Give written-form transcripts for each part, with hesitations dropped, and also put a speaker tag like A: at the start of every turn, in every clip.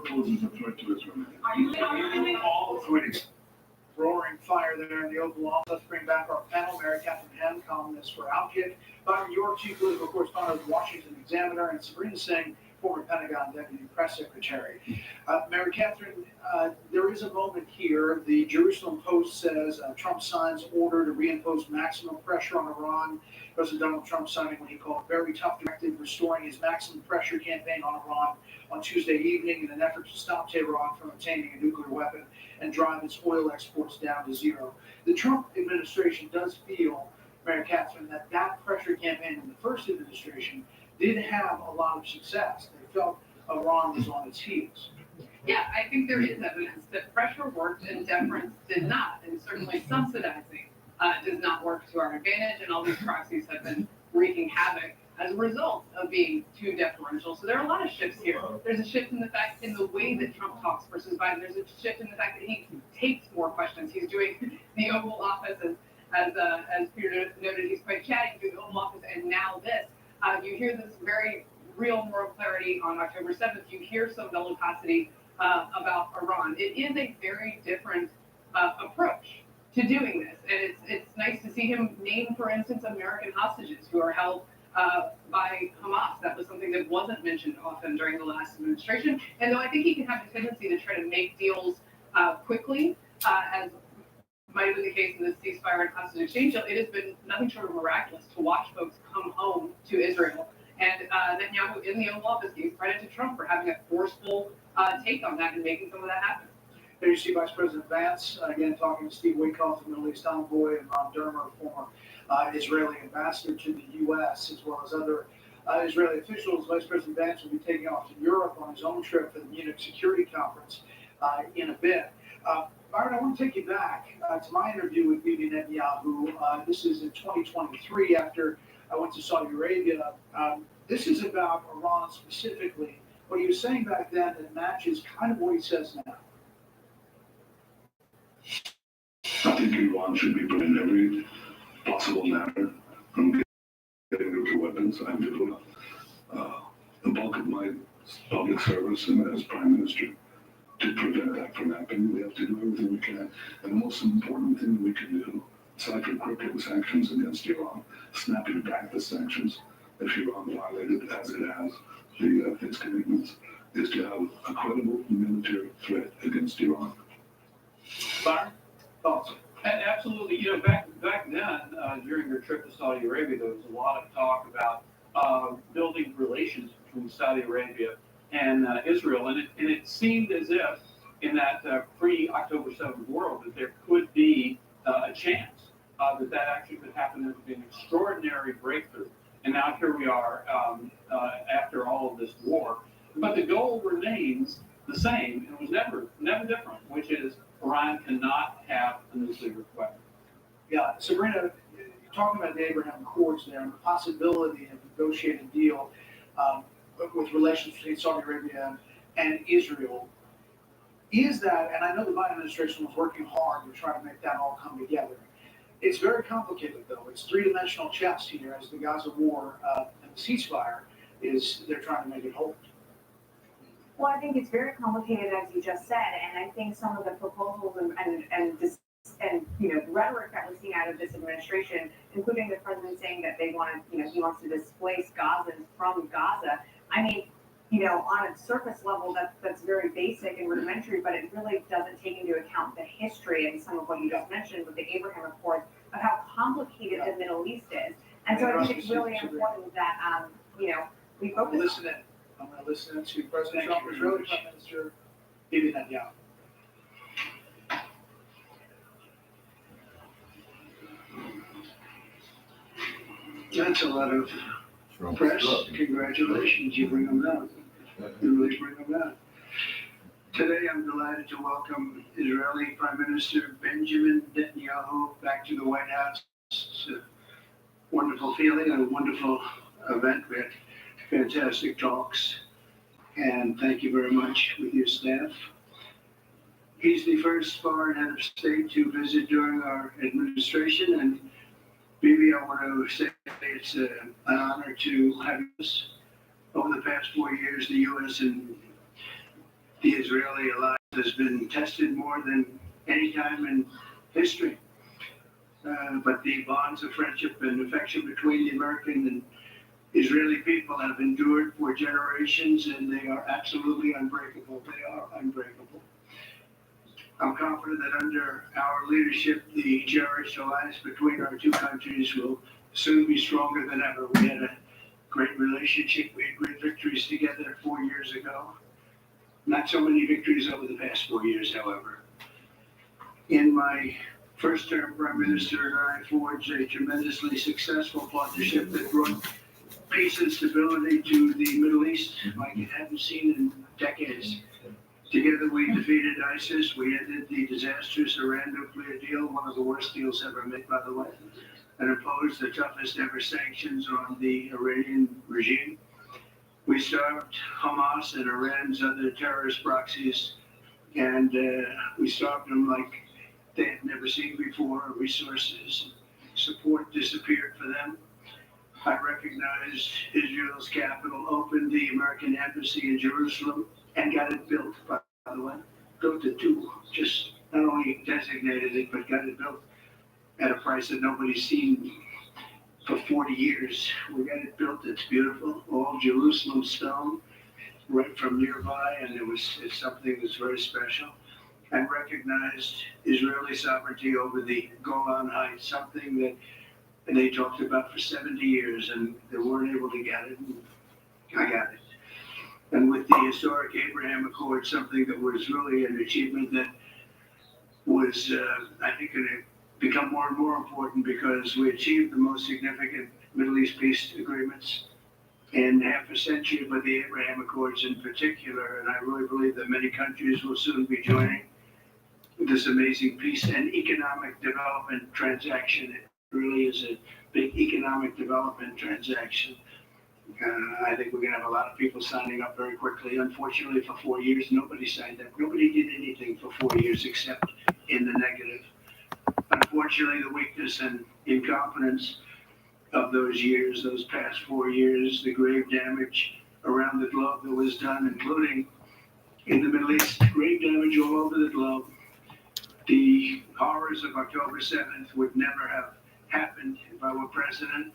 A: poses a threat to Israel.
B: All three. Roaring fire there in the Oval Office. Let's bring back our panel. Mary Catherine Hem, columnist for Outkick. Byron York, chief political correspondent of the Washington Examiner, and Sabrina Singh, former Pentagon deputy press secretary. Mary Catherine, there is a moment here. The Jerusalem Post says Trump signs order to reimpose maximum pressure on Iran. President Donald Trump signing what he called a very tough directive, restoring his maximum pressure campaign on Iran on Tuesday evening in an effort to stop Tehran from obtaining a nuclear weapon and drive its oil exports down to zero. The Trump administration does feel, Mary Catherine, that pressure campaign in the first administration did have a lot of success. They felt Iran was on its heels.
C: Yeah, I think there is evidence that pressure worked and deference did not, and certainly subsidizing does not work to our advantage, and all these proxies have been wreaking havoc as a result of being too deferential. So there are a lot of shifts here. There's a shift in the way that Trump talks versus Biden. There's a shift in the fact that he takes more questions. He's doing the Oval Office, as Peter noted, he's quite chatty through the Oval Office, and now this. You hear this very real moral clarity on October 7th. You hear some bellicosity about Iran. It is a very different approach to doing this, and it's nice to see him name, for instance, American hostages who are held by Hamas. That was something that wasn't mentioned often during the last administration. And though I think he can have a tendency to try to make deals quickly, as might have been the case in this ceasefire and hostage exchange deal, it has been nothing short of miraculous to watch folks come home to Israel. And Netanyahu in the Oval Office gave credit to Trump for having a forceful take on that and making some of that happen.
B: There you see Vice President Vance, again, talking to Steve Witkoff, the Middle East envoy, and Ron Dermer, former Israeli ambassador to the U.S., as well as other Israeli officials. Vice President Vance will be taking off to Europe on his own trip for the Munich Security Conference in a bit. Byron, I want to take you back to my interview with Bibi Netanyahu. This is in 2023 after I went to Saudi Arabia. This is about Iran specifically. What he was saying back then that matches kind of what he says now.
A: I think Iran should be put in every possible manner from getting nuclear weapons. I'm doing the bulk of my public service and as Prime Minister to prevent that from happening. We have to do everything we can. And the most important thing we can do, aside from crippling sanctions against Iran, snapping back the sanctions if Iran violated, as it has, its commitments, is to have a credible military threat against Iran.
B: Byron, thoughts?
D: Absolutely. You know, back then, during your trip to Saudi Arabia, there was a lot of talk about building relations between Saudi Arabia and Israel, and it seemed as if in that pre-October 7th world that there could be a chance that actually could happen. It would be an extraordinary breakthrough. And now here we are after all of this war. But the goal remains the same, and it was never different, which is Iran cannot have a nuclear weapon.
B: Yeah, Sabrina, you're talking about the Abraham Accords there and the possibility of a negotiated deal with relations between Saudi Arabia and Israel. Is that, and I know the Biden administration was working hard to try to make that all come together. It's very complicated, though. It's three-dimensional chess here as the Gaza war and the ceasefire they're trying to make it hold.
E: Well, I think it's very complicated, as you just said, and I think some of the proposals and rhetoric that we're seeing out of this administration, including the president saying that he wants to displace Gazans from Gaza. I mean, on a surface level, that's very basic and rudimentary, but it really doesn't take into account the history and some of what you just mentioned with the Abraham Accords of how complicated the Middle East is. And so I think it's really important that we focus on it.
B: I'm going to listen to President Trump, Israeli Prime Minister Bibi Netanyahu.
F: That's a lot of press. Congratulations, you bring them out. You really bring them out. Today, I'm delighted to welcome Israeli Prime Minister Benjamin Netanyahu back to the White House. It's a wonderful feeling, a wonderful event. We had fantastic talks, and thank you very much with your staff. He's the first foreign head of state to visit during our administration, and Bibi, I want to say it's an honor to have us. Over the past 4 years, the U.S. and The Israeli alliance has been tested more than any time in history. But the bonds of friendship and affection between the American and Israeli people have endured for generations, and they are absolutely unbreakable. They are unbreakable. I'm confident that under our leadership, the cherished alliance between our two countries will soon be stronger than ever. We had a great relationship. We had great victories together 4 years ago. Not so many victories over the past 4 years, however. In my first term, Prime Minister and I forged a tremendously successful partnership that brought peace and stability to the Middle East like it hadn't seen in decades. Together we defeated ISIS, we ended the disastrous Iran nuclear deal, one of the worst deals ever made, by the way, and imposed the toughest ever sanctions on the Iranian regime. We starved Hamas and Iran's other terrorist proxies, and we starved them like they had never seen before. Resources, support disappeared for them. I recognized Israel's capital, opened the American embassy in Jerusalem, and got it built, by the way. Built it too, just not only designated it, but got it built at a price that nobody's seen for 40 years. We got it built, it's beautiful, all Jerusalem stone, right from nearby, and it's something that's very special. And recognized Israeli sovereignty over the Golan Heights, something that they talked about for 70 years, and they weren't able to get it. I got it. And with the historic Abraham Accord, something that was really an achievement that was, I think, going to become more and more important because we achieved the most significant Middle East peace agreements in half a century, but the Abraham Accords in particular. And I really believe that many countries will soon be joining this amazing peace and economic development transaction. It really is a big economic development transaction. I think we're going to have a lot of people signing up very quickly. Unfortunately, for 4 years, nobody signed up. Nobody did anything for 4 years except in the negative. Unfortunately, the weakness and incompetence of those years, those past 4 years, the grave damage around the globe that was done, including in the Middle East, grave damage all over the globe. The horrors of October 7th would never have happened if I were president.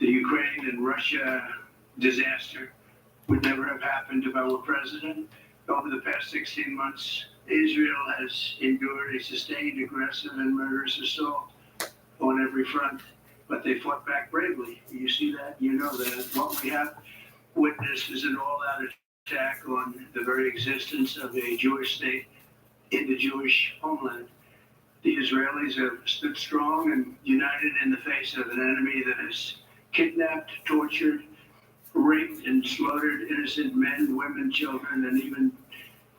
F: The Ukraine and Russia disaster would never have happened if I were president. Over the past 16 months, Israel has endured a sustained, aggressive, and murderous assault on every front, but they fought back bravely. You see that, you know that. What we have witnessed is an all-out attack on the very existence of a Jewish state in the Jewish homeland. The Israelis have stood strong and united in the face of an enemy that has kidnapped, tortured, raped, and slaughtered innocent men, women, children, and even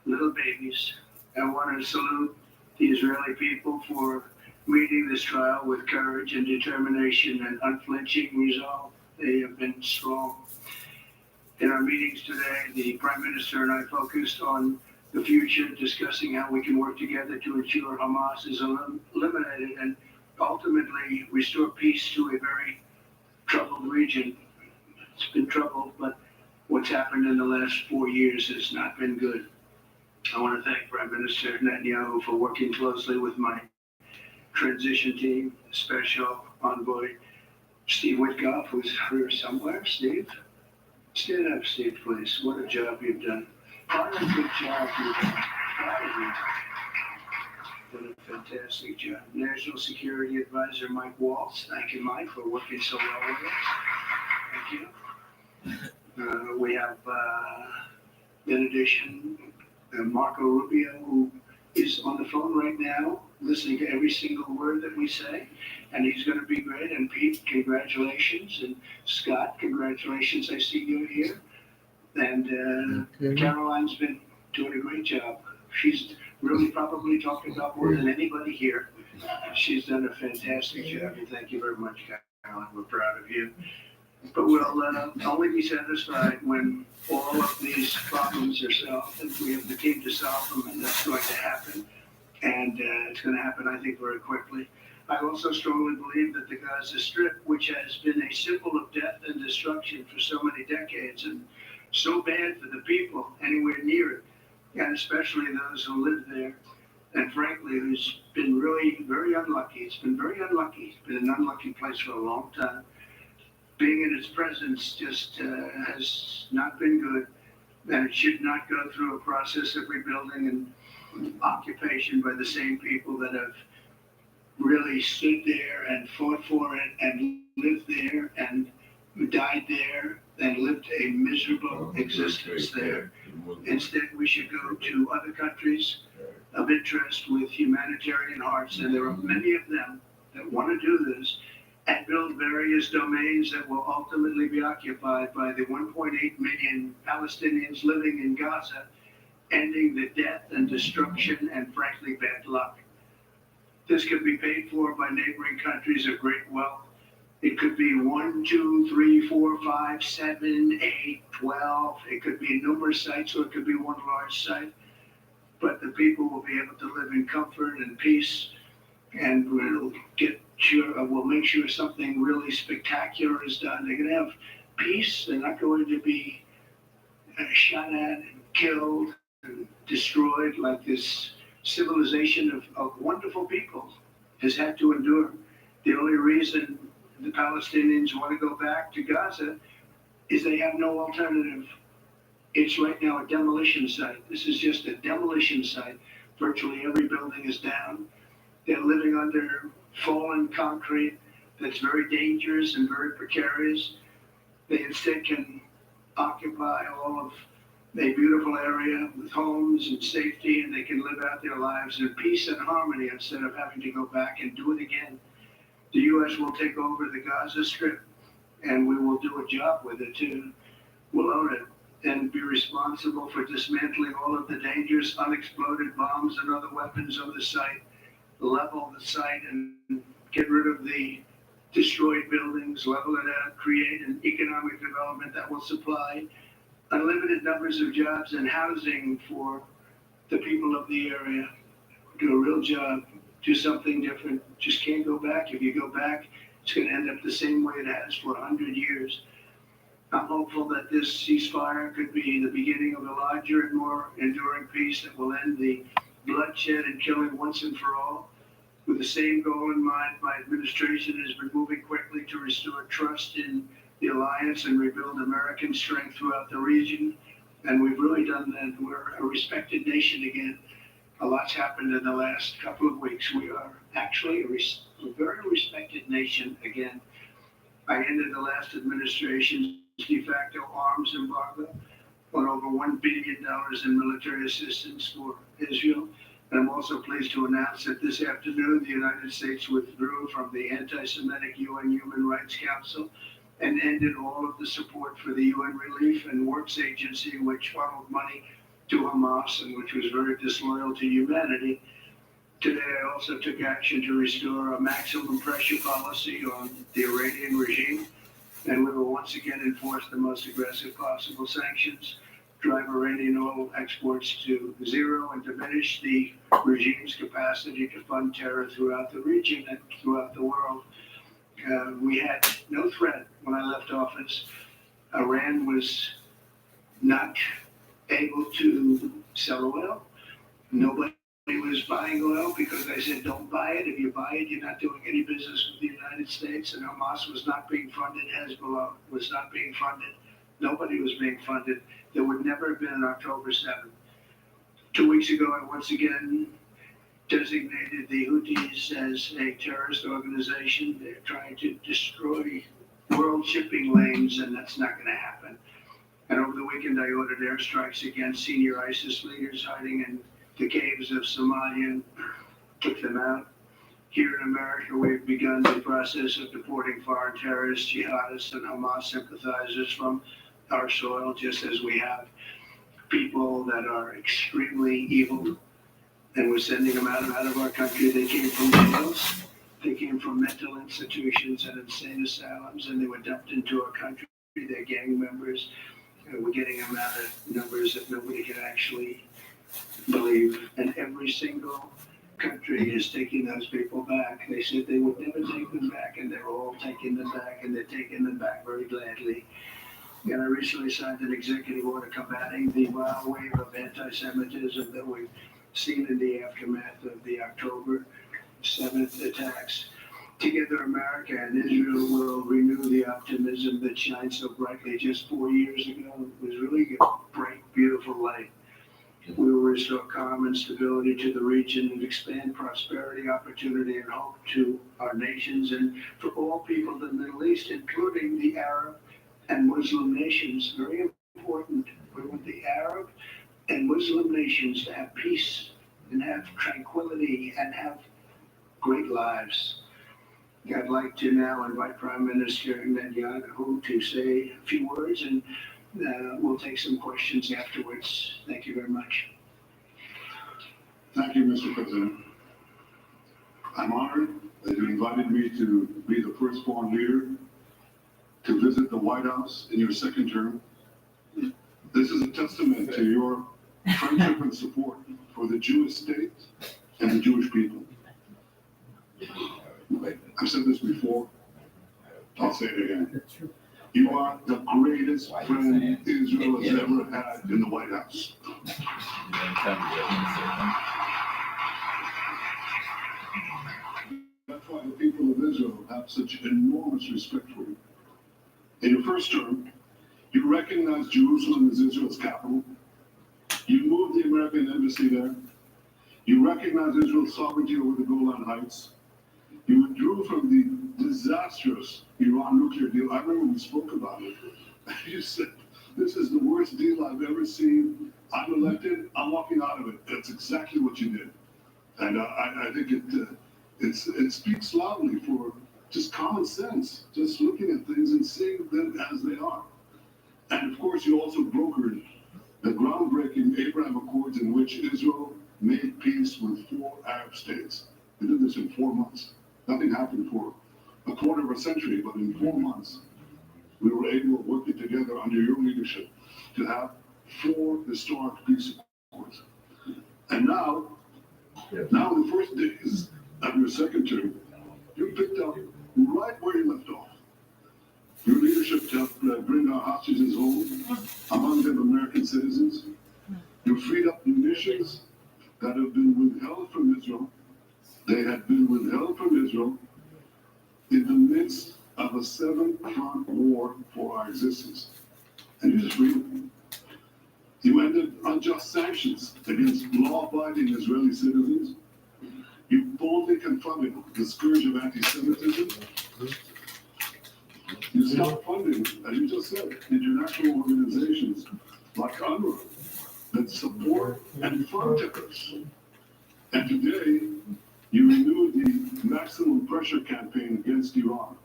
F: little babies. I want to salute the Israeli people for meeting this trial with courage and determination and unflinching resolve. They have been strong. In our meetings today, the Prime Minister and I focused on the future, discussing how we can work together to ensure Hamas is eliminated and ultimately restore peace to a very troubled region. It's been troubled, but what's happened in the last 4 years has not been good. I want to thank Prime Minister Netanyahu for working closely with my transition team, Special Envoy Steve Witkoff, who's here somewhere. Steve? Stand up, Steve, please. What a job you've done. What a good job you've done. What a fantastic job. National Security Advisor Mike Waltz. Thank you, Mike, for working so well with us. Thank you. We have, in addition, Marco Rubio, who is on the phone right now, listening to every single word that we say, and he's going to be great. And Pete, congratulations. And Scott, congratulations. I see you here. And Caroline's been doing a great job. She's really probably talking about more than anybody here. She's done a fantastic job, and thank you very much, Caroline. We're proud of you. But we'll only be satisfied when all of these problems are solved, and we have the team to solve them, and that's going to happen. And it's going to happen, I think, very quickly. I also strongly believe that the Gaza Strip, which has been a symbol of death and destruction for so many decades, and so bad for the people anywhere near it, and especially those who live there. And frankly, who's been really very unlucky. It's been very unlucky. It's been an unlucky place for a long time. Being in its presence just has not been good, and it should not go through a process of rebuilding and occupation by the same people that have really stood there and fought for it and lived there and died there and lived a miserable existence there. Instead, we should go to other countries of interest with humanitarian hearts, and there are many of them that want to do this, and build various domains that will ultimately be occupied by the 1.8 million Palestinians living in Gaza, ending the death and destruction and frankly bad luck. This could be paid for by neighboring countries of great wealth. It could be 1, 2, 3, 4, 5, 7, 8, 12. It could be numerous sites, or it could be one large site. But the people will be able to live in comfort and peace, and we'll make sure something really spectacular is done. They're going to have peace. They're not going to be shot at and killed and destroyed like this civilization of wonderful people has had to endure. The only reason the Palestinians want to go back to Gaza is they have no alternative. It's right now a demolition site. This is just a demolition site. Virtually every building is down. They're living under fallen concrete that's very dangerous and very precarious. They instead can occupy all of a beautiful area with homes and safety, and they can live out their lives in peace and harmony instead of having to go back and do it again. The U.S. will take over the Gaza Strip, and we will do a job with it too. We'll own it and be responsible for dismantling all of the dangerous unexploded bombs and other weapons on the site, level the site and get rid of the destroyed buildings, level it out, create an economic development that will supply unlimited numbers of jobs and housing for the people of the area. Do a real job, do something different. Just can't go back. If you go back, it's going to end up the same way it has for 100 years. I'm hopeful that this ceasefire could be the beginning of a larger and more enduring peace that will end the bloodshed and killing once and for all. With the same goal in mind, my administration has been moving quickly to restore trust in the alliance and rebuild American strength throughout the region. And we've really done that. We're a respected nation again. A lot's happened in the last couple of weeks. We are actually a very respected nation again. I ended the last administration's de facto arms embargo on over $1 billion in military assistance for Israel. And I'm also pleased to announce that this afternoon, the United States withdrew from the anti-Semitic UN Human Rights Council and ended all of the support for the UN Relief and Works Agency, which funneled money to Hamas and which was very disloyal to humanity. Today, I also took action to restore a maximum pressure policy on the Iranian regime, and we will once again enforce the most aggressive possible sanctions, drive Iranian oil exports to zero, and diminish the regime's capacity to fund terror throughout the region and throughout the world. We had no threat when I left office. Iran was not able to sell oil. Nobody was buying oil because I said, don't buy it. If you buy it, you're not doing any business with the United States. And Hamas was not being funded. Hezbollah was not being funded. Nobody was being funded. There would never have been an October 7th. 2 weeks ago, I once again designated the Houthis as a terrorist organization. They're trying to destroy world shipping lanes, and that's not going to happen. And over the weekend, I ordered airstrikes against senior ISIS leaders hiding in the caves of Somalia and took them out. Here in America, we've begun the process of deporting foreign terrorists, jihadists, and Hamas sympathizers from our soil, just as we have people that are extremely evil, and we're sending them out of our country. They came from jails, they came from mental institutions and insane asylums, and they were dumped into our country. They're gang members. We're getting them out at numbers that nobody can actually believe. And every single country is taking those people back. They said they would never take them back, and they're all taking them back, and they're taking them back very gladly. And I recently signed an executive order combating the wild wave of anti-Semitism that we've seen in the aftermath of the October 7th attacks. Together, America and Israel will renew the optimism that shined so brightly just 4 years ago. It was really a bright, beautiful light. We will restore calm and stability to the region and expand prosperity, opportunity, and hope to our nations and for all people in the Middle East, including the Arab and Muslim nations. Very important. We want the Arab and Muslim nations to have peace and have tranquility and have great lives. I'd like to now invite Prime Minister Netanyahu to say a few words, and we'll take some questions afterwards. Thank you very much.
A: Thank you, Mr. President. I'm honored that you invited me to be the first foreign leader to visit the White House in your second term. This is a testament to your friendship and support for the Jewish state and the Jewish people. I've said this before, I'll say it again. You are the greatest friend Israel has ever had in the White House. That's why the people of Israel have such enormous respect for you. In your first term, you recognized Jerusalem as Israel's capital. You moved the American embassy there. You recognized Israel's sovereignty over the Golan Heights. You withdrew from the disastrous Iran nuclear deal. I remember we spoke about it. You said, this is the worst deal I've ever seen. I'm elected, I'm walking out of it. That's exactly what you did. And I think it speaks loudly for just common sense, just looking at things and seeing them as they are. And of course, you also brokered the groundbreaking Abraham Accords in which Israel made peace with 4 Arab states. We did this in 4 months. Nothing happened for a quarter of a century, but in 4 months, we were able to work it together under your leadership to have 4 historic peace accords. And now in the first days of your second term, you picked up right where you left off. Your leadership helped bring our hostages home, among them American citizens. You freed up munitions that have been withheld from Israel. They had been withheld from Israel in the midst of a 7-front war for our existence. And you just freed them. You ended unjust sanctions against law-abiding Israeli citizens. You boldly confronted the scourge of anti-Semitism. You stopped funding, as you just said, international organizations like UNRWA that support and fund terrorists. And today, you renewed the maximum pressure campaign against Iran.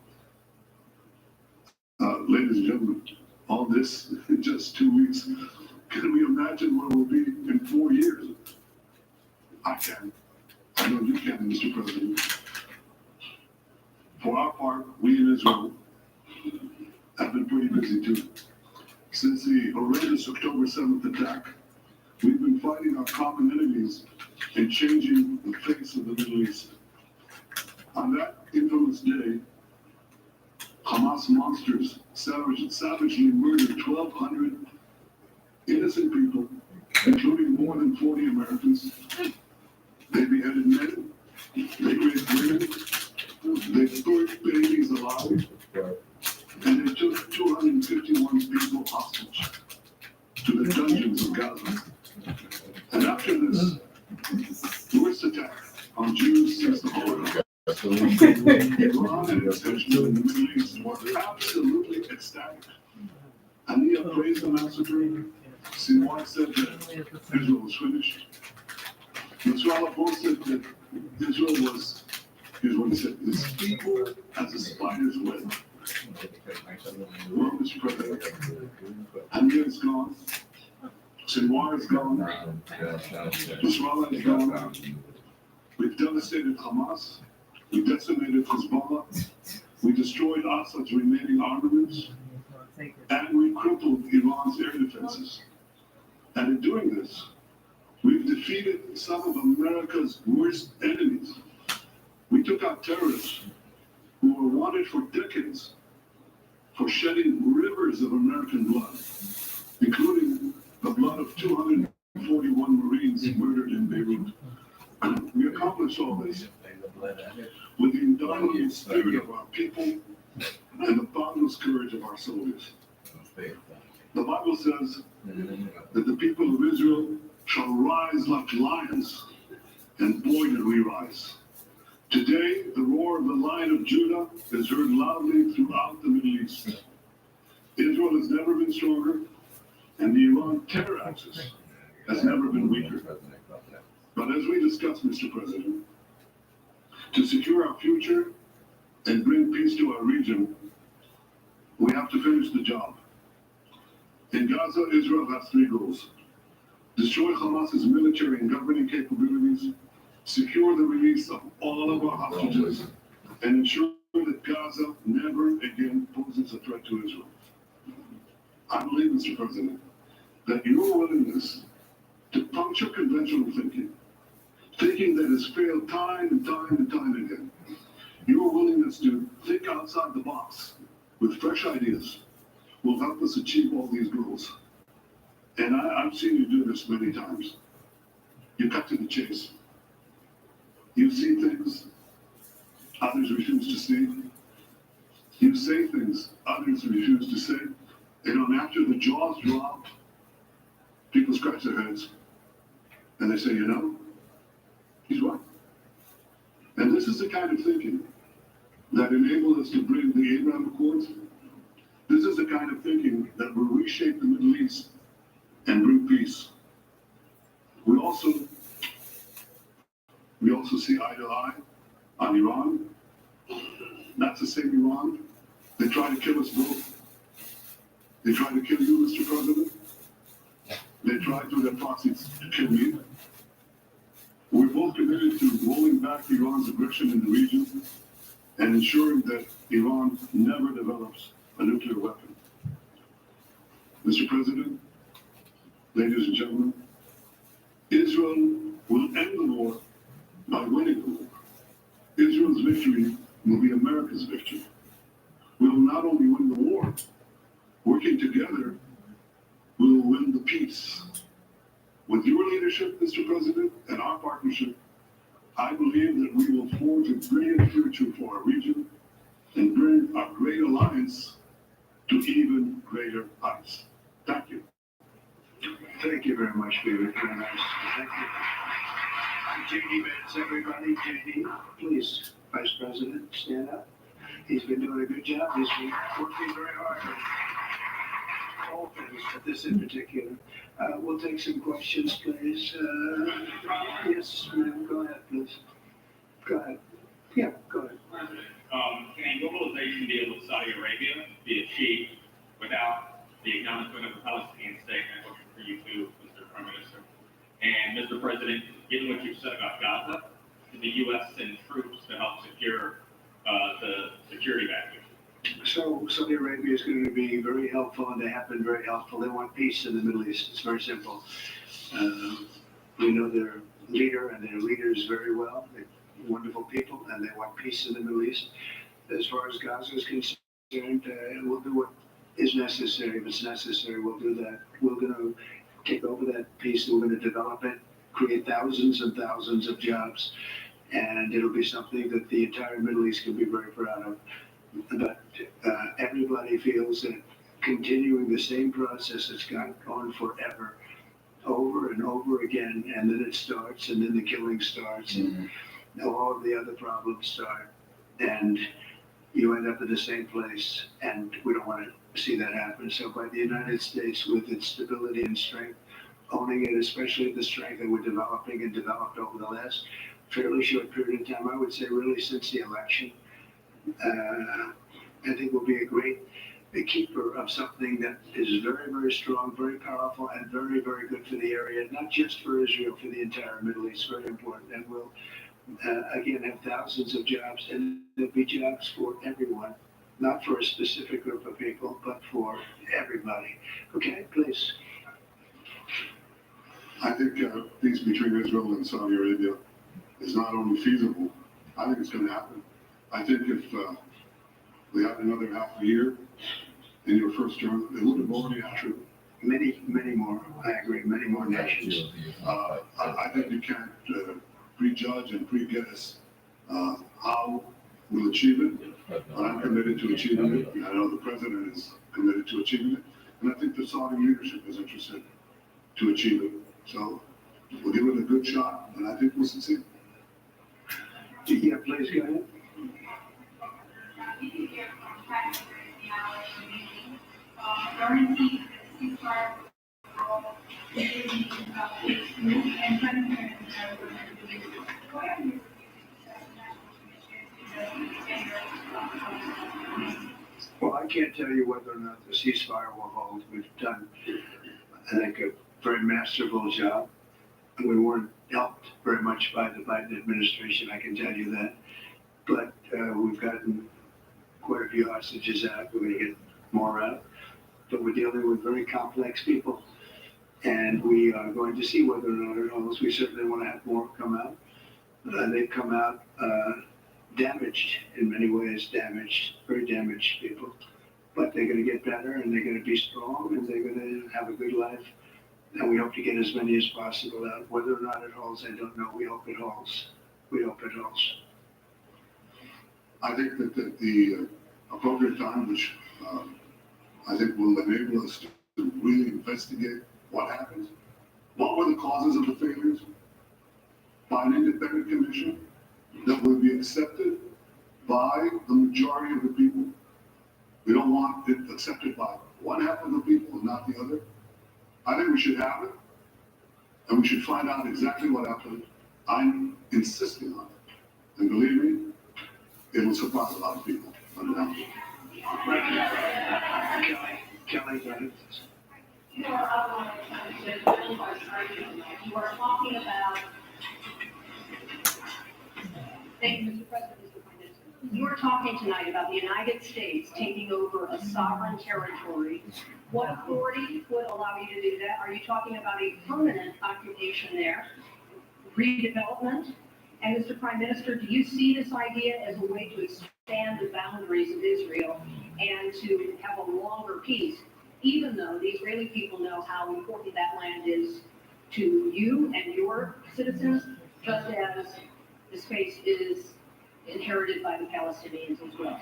A: Ladies and gentlemen, all this in just 2 weeks. Can we imagine where we'll be in 4 years? I can. I know you can, Mr. President. For our part, we in Israel have been pretty busy too. Since the horrendous October 7th attack, we've been fighting our common enemies and changing the face of the Middle East. On that infamous day, Hamas monsters savagely murdered 1,200 innocent people, including more than 40 Americans. They beheaded men, they raped women, they burned babies alive, and they took 251 people hostage to the dungeons of Gaza. And after this worst attack on Jews since the Holocaust, Iran and its henchmen in the Middle East were absolutely ecstatic. And he praised the massacre. Sinwar said that Israel was finished. Nasrallah boasted that Israel was, here's what he said, as feeble as a spider's web. Well, Mr. President, Hamid is gone. Sinwar is gone. Nasrallah is gone. We've devastated Hamas. We decimated Hezbollah. We destroyed Assad's remaining armaments. And we crippled Iran's air defenses. And in doing this, we've defeated some of America's worst enemies. We took out terrorists who were wanted for decades for shedding rivers of American blood, including the blood of 241 Marines murdered in Beirut. We accomplished all this with the indomitable spirit of our people and the boundless courage of our soldiers. The Bible says that the people of Israel shall rise like lions, and boy did we rise. Today, the roar of the Lion of Judah is heard loudly throughout the Middle East. Israel has never been stronger, and the Iran terror axis has never been weaker. But as we discussed, Mr. President, to secure our future and bring peace to our region, we have to finish the job. In Gaza, Israel has three goals: destroy Hamas's military and governing capabilities, secure the release of all of our hostages, and ensure that Gaza never again poses a threat to Israel. I believe, Mr. President, that your willingness to puncture conventional thinking that has failed time and time and time again, your willingness to think outside the box with fresh ideas will help us achieve all these goals. And I've seen you do this many times. You cut to the chase. You see things others refuse to see. You say things others refuse to say. And after the jaws drop, people scratch their heads and they say, you know, he's right. And this is the kind of thinking that enabled us to bring the Abraham Accords. This is the kind of thinking that will reshape the Middle East and bring peace. We also see eye to eye on Iran. That's the same Iran. They try to kill us both. They try to kill you, Mr. President. They try through their proxies to kill me. We're both committed to rolling back Iran's aggression in the region and ensuring that Iran never develops a nuclear weapon. Mr. President, ladies and gentlemen, Israel will end the war by winning the war. Israel's victory will be America's victory. We will not only win the war, working together, we will win the peace. With your leadership, Mr. President, and our partnership, I believe that we will forge a brilliant future for our region and bring our great alliance to even greater heights. Thank you.
F: Thank you very much, David. Very nice. Thank you. I'm JD Vance, everybody. JD, please, Vice President, stand up. He's been doing a good job. He's been working very hard on all things, but this in particular. We'll take some questions, please. Yes, ma'am, go ahead, please. Go ahead. Yeah, go ahead.
G: Can globalization deal with Saudi Arabia be achieved without the acknowledgement of the Palestinian state? And I question for you too, Mr. Prime Minister. And Mr. President, given what you've said about Gaza, did the U.S. send troops to help secure the security package?
F: So Saudi Arabia is going to be very helpful, and they have been very helpful. They want peace in the Middle East. It's very simple. We know their leader and their leaders very well. They're wonderful people, and they want peace in the Middle East. As far as Gaza is concerned, we'll do what is necessary. If it's necessary, we'll do that. We're going to take over that peace, and we're going to develop it, create thousands and thousands of jobs, and it'll be something that the entire Middle East can be very proud of. But everybody feels that continuing the same process that's gone on forever, over and over again, and then it starts, and then the killing starts, and all of the other problems start, and you end up in the same place, and we don't want to see that happen. So by the United States, with its stability and strength, owning it, especially the strength that we're developing and developed over the last fairly short period of time, I would say really since the election, I think we'll be a great keeper of something that is very, very strong, very powerful, and very, very good for the area, not just for Israel, for the entire Middle East, very important. And we'll, again, have thousands of jobs, and there'll be jobs for everyone, not for a specific group of people, but for everybody. Okay, please.
A: I think peace between Israel and Saudi Arabia is not only feasible, I think it's going to happen. I think if we had another half a year in your first term, it would have already been true.
F: Many more, I agree, many more nations.
A: I think you can't prejudge and pre-guess how we'll achieve it, but I'm committed to achieving it, and I know the president is committed to achieving it, and I think the Saudi leadership is interested to achieve it. So we'll give it a good shot, and I think we'll succeed.
F: Yeah, please go ahead. Well, I can't tell you whether or not the ceasefire will hold. We've done, I think, a very masterful job. We weren't helped very much by the Biden administration, I can tell you that. But we've gotten quite a few hostages out. We're going to get more out. But we're dealing with very complex people. And we are going to see whether or not it holds. We certainly want to have more come out. They've come out damaged in many ways, very damaged people. But they're going to get better, and they're going to be strong, and they're going to have a good life. And we hope to get as many as possible out. Whether or not it holds, I don't know. We hope it holds. We hope it holds.
A: I think that the appropriate time, which I think will enable us to really investigate what happened, what were the causes of the failures, by an independent commission that will be accepted by the majority of the people. We don't want it accepted by one half of the people and not the other. I think we should have it, and we should find out exactly what happened. I'm insisting on it. And believe me, it will surprise a lot of people.
F: Kelly, go ahead.
H: You are talking about. Thank you, Mr. President, Mr. Prime Minister. You are talking tonight about the United States taking over a sovereign territory. What authority would allow you to do that? Are you talking about a permanent occupation there, redevelopment? And Mr. Prime Minister, do you see this idea as a way to expand the boundaries of Israel and to have a longer peace, even though the Israeli people know how important that land is to you and your citizens, just as the space is inherited by the Palestinians as well?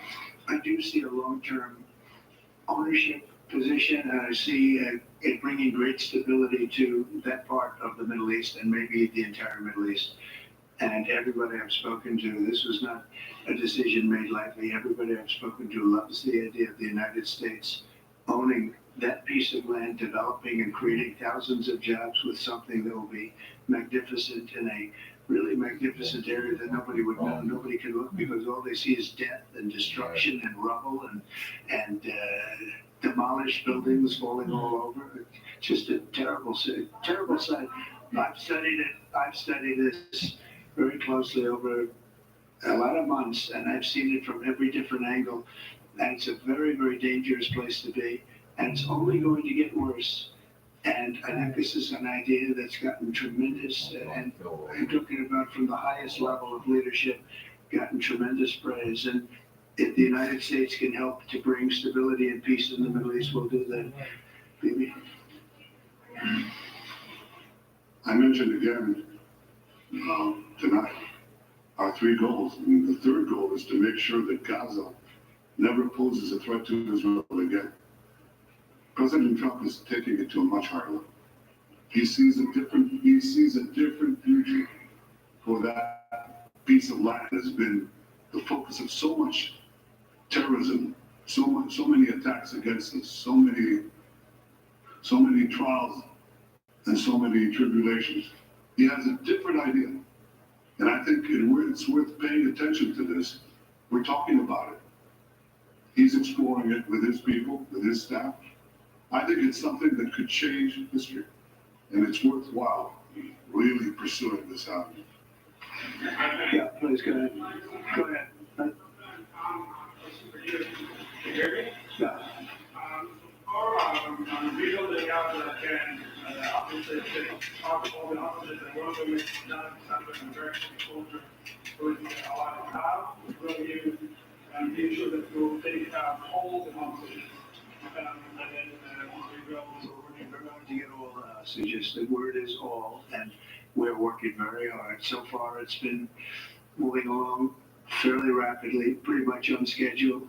F: I do see a long-term ownership position, and I see it bringing great stability to that part of the Middle East and maybe the entire Middle East. And everybody I've spoken to, this was not a decision made lightly. Everybody I've spoken to loves the idea of the United States owning that piece of land, developing and creating thousands of jobs with something that will be magnificent in a really magnificent area that nobody would know. Nobody can look because all they see is death and destruction and rubble and demolished buildings falling all over. Just a terrible sight. I've studied it. I've studied this very closely over a lot of months, and I've seen it from every different angle. And it's a very, very dangerous place to be, and it's only going to get worse. And I think this is an idea that's gotten tremendous, and I'm talking about from the highest level of leadership, gotten tremendous praise. And if the United States can help to bring stability and peace in the Middle East, we'll do that. Baby.
A: I mentioned again tonight our three goals, and the third goal is to make sure that Gaza never poses a threat to Israel again. President Trump is taking it to a much higher level. He sees a different future for that piece of land that has been the focus of so much terrorism, so many attacks against us, so many trials and so many tribulations. He has a different idea. And I think it's worth paying attention to this. We're talking about it. He's exploring it with his people, with his staff. I think it's something that could change history. And it's worthwhile really pursuing this avenue.
F: Yeah, please go ahead. Go ahead. Yeah.
I: Rebuilding Gaza and obviously all the opposition and one of them is not something very closer to how will you and be sure that we'll take all the hostages. And then Israel is working
F: We're going to get all the hostages. The word is all, and we're working very hard. So far, it's been moving along fairly rapidly, pretty much on schedule.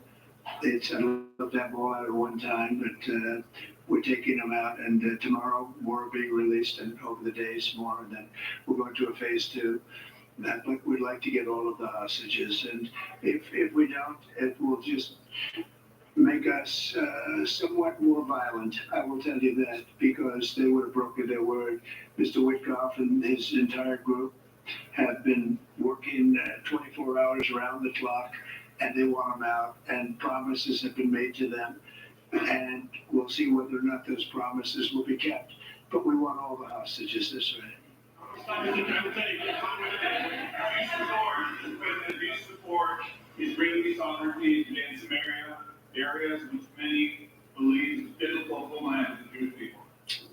F: It's I love that ball out at one time, but we're taking them out, and tomorrow more are being released, and over the days more, and then we're going to a phase two. But we'd like to get all of the hostages, and if we don't, it will just make us somewhat more violent. I will tell you that, because they would have broken their word. Mr. Witkoff and his entire group have been working 24 hours around the clock, and they want them out, and promises have been made to them, and we'll see whether or not those promises will be kept. But we want all the hostages this way.
G: Do you support Israeli sovereignty in Samaria, areas which many believe is biblical homeland of the Jewish people?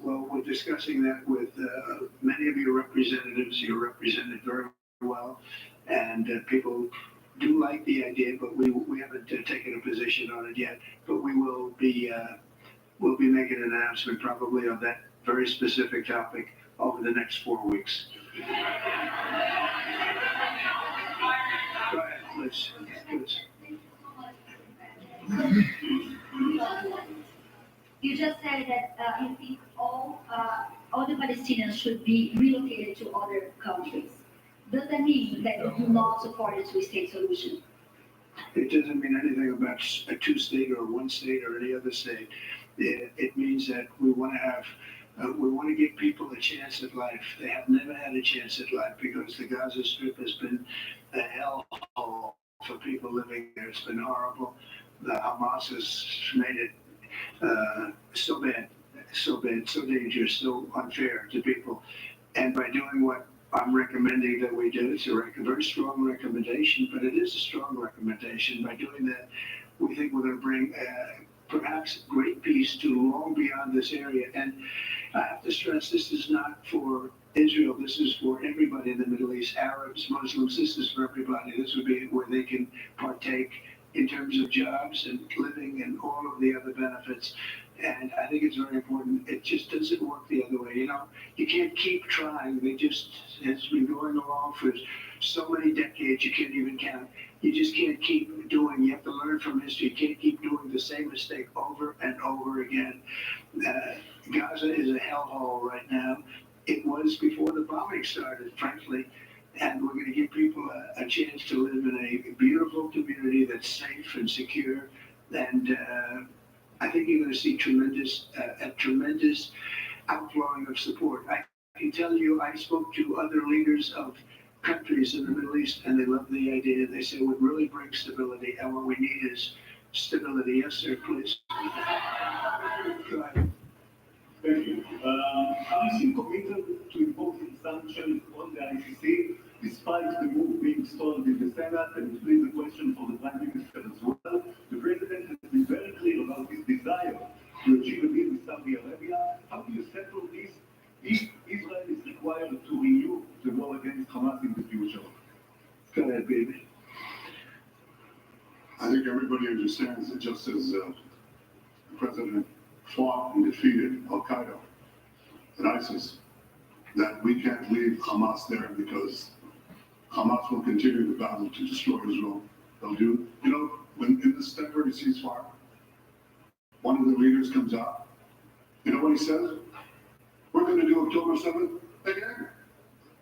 F: Well, we're discussing that with many of your representatives. You're represented very well, and people do like the idea, but we haven't taken a position on it yet. But we will be we'll be making an announcement probably on that very specific topic over the next 4 weeks. Go ahead, please.
J: You just said that you think all the Palestinians should be relocated to other countries. Does that mean that you do not support a two-state solution?
F: It doesn't mean anything about a two-state or one state or any other state. It means that we want to have, we want to give people a chance at life. They have never had a chance at life, because the Gaza Strip has been a hellhole for people living there. It's been horrible. The Hamas has made it so bad, so dangerous, so unfair to people. And by doing what I'm recommending that we do, it's a very strong recommendation, but it is a strong recommendation. By doing that, we think we're going to bring perhaps great peace to long beyond this area. And I have to stress, this is not for Israel. This is for everybody in the Middle East, Arabs, Muslims. This is for everybody. This would be where they can partake in terms of jobs and living and all of the other benefits. And I think it's very important. It just doesn't work the other way. You know, you can't keep trying. It's been going along for so many decades, you can't even count. You just can't keep doing. You have to learn from history. You can't keep doing the same mistake over and over again. Gaza is a hellhole right now. It was before the bombing started, frankly. And we're going to give people a chance to live in a beautiful community that's safe and secure. And I think you're going to see a tremendous outflowing of support. I can tell you, I spoke to other leaders of countries in the Middle East, and they love the idea. They say it would really bring stability, and what we need is stability. Yes, sir, please. Go ahead.
I: Thank you. Are you committed to imposing sanctions on the ICC, despite the move being stalled in the Senate? And it is a question for the Prime Minister as well. The President has been very clear about his desire to achieve a deal with Saudi Arabia. How do you settle this if Israel is required to renew the war against Hamas in the future?
F: Go ahead, baby.
A: I think everybody understands that just as the President fought and defeated Al-Qaeda and ISIS, that we can't leave Hamas there, because Hamas will continue the battle to destroy Israel. They'll do, you know, when in this temporary ceasefire, one of the leaders comes out, you know what he says? We're going to do October 7th again,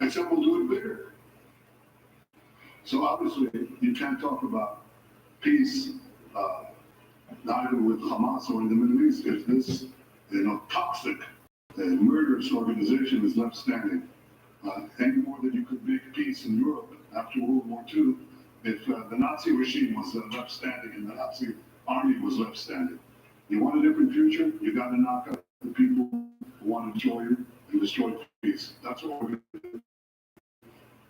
A: except we'll do it bigger. So obviously, you can't talk about peace, neither with Hamas or in the Middle East, if this, you know, toxic and murderous organization is left standing. Any more than you could make peace in Europe after World War II, if the Nazi regime was left standing and the Nazi army was left standing. You want a different future? You got to knock out the people who want to destroy you and destroy peace. That's what we're going to do.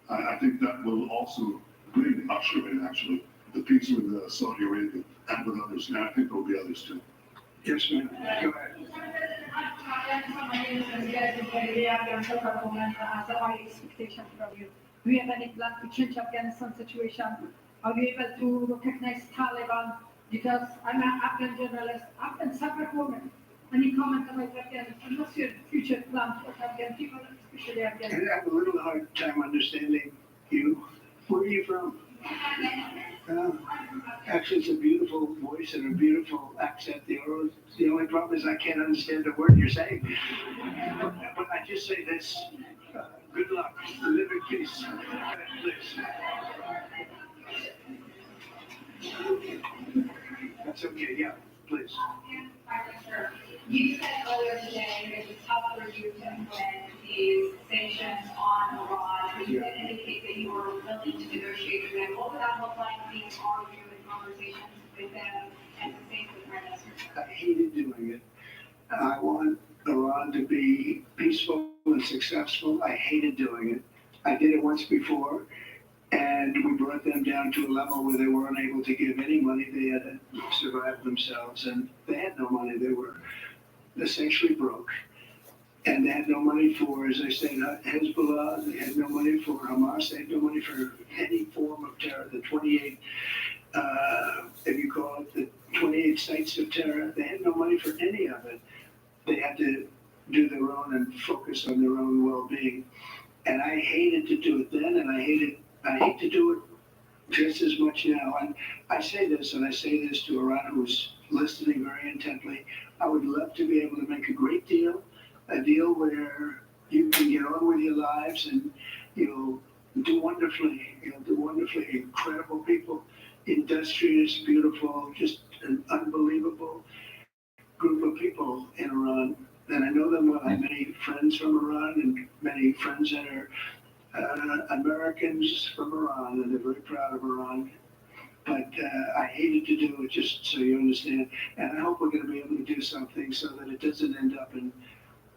A: I think that will also bring, usher in actually, the peace with Saudi Arabia and with others, and I think there will be others too.
F: Yes, ma'am. Go ahead.
K: Expectation from you. Do you have any plan to change Afghanistan situation Are you able to recognize Taliban? Because I'm an Afghan journalist, Afghan separate woman. Any comment about Afghan? And what's your future plan for Afghan people, especially Afghan?
F: I have a little hard time understanding you. Where are you from? Actually, it's a beautiful voice and a beautiful accent. The only problem is I can't understand a word you're saying. But I just say this, good luck, live in peace, please. That's okay, yeah, please.
L: You said earlier today it was tough for you to implement these sanctions on Iran. You did indicate that you were willing to negotiate with them. What would that look like? Are you in conversations with them and the same with Prime Minister?
F: I hated doing it. I want Iran to be peaceful and successful. I hated doing it. I did it once before, and we brought them down to a level where they were unable to give any money. They had to survive themselves, and they had no money. They were essentially broke. And they had no money for, as I said, Hezbollah. They had no money for Hamas. They had no money for any form of terror. The 28, if you call it, the 28 sites of terror, they had no money for any of it. They had to do their own and focus on their own well-being. And I hated to do it then, and I hate to do it just as much now. And I say this, and I say this to Iran, who's listening very intently. I would love to be able to make a great deal, a deal where you can get on with your lives and you'll do wonderfully, incredible people, industrious, beautiful, just an unbelievable group of people in Iran. And I know them well. I have many friends from Iran and many friends that are Americans from Iran, and they're very proud of Iran. But I hated to do it, just so you understand. And I hope we're going to be able to do something so that it doesn't end up in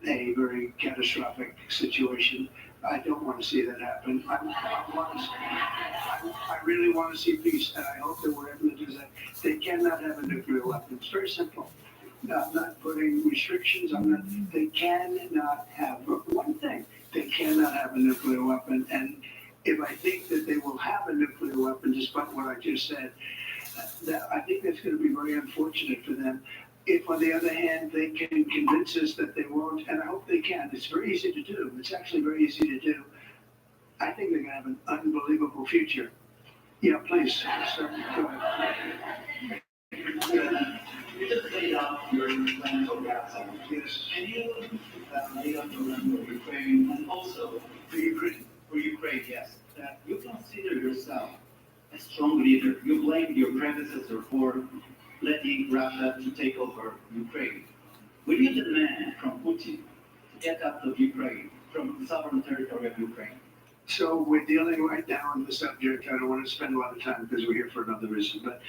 F: a very catastrophic situation. I don't want to see that happen. I really want to see peace, and I hope that we're able to do that. They cannot have a nuclear weapon. It's very simple. I'm not putting restrictions. They cannot have one thing. They cannot have a nuclear weapon. And if I think that they will have a nuclear weapon, despite what I just said, I think that's going to be very unfortunate for them. If, on the other hand, they can convince us that they won't, and I hope they can, it's very easy to do. It's actually very easy to do. I think they're going to have an unbelievable future. Yeah, please. Sir, go ahead.
M: You just laid out your plan for Gaza.
F: Yes.
M: Can you lay out your plan for Ukraine and also
F: For Ukraine.
M: for Ukraine, yes, that you consider yourself a strong leader. You blamed your predecessor for letting Russia to take over Ukraine. Will you demand from Putin to get out of Ukraine, from the sovereign territory of Ukraine?
F: So we're dealing right now on the subject. I don't want to spend a lot of time because we're here for another reason, but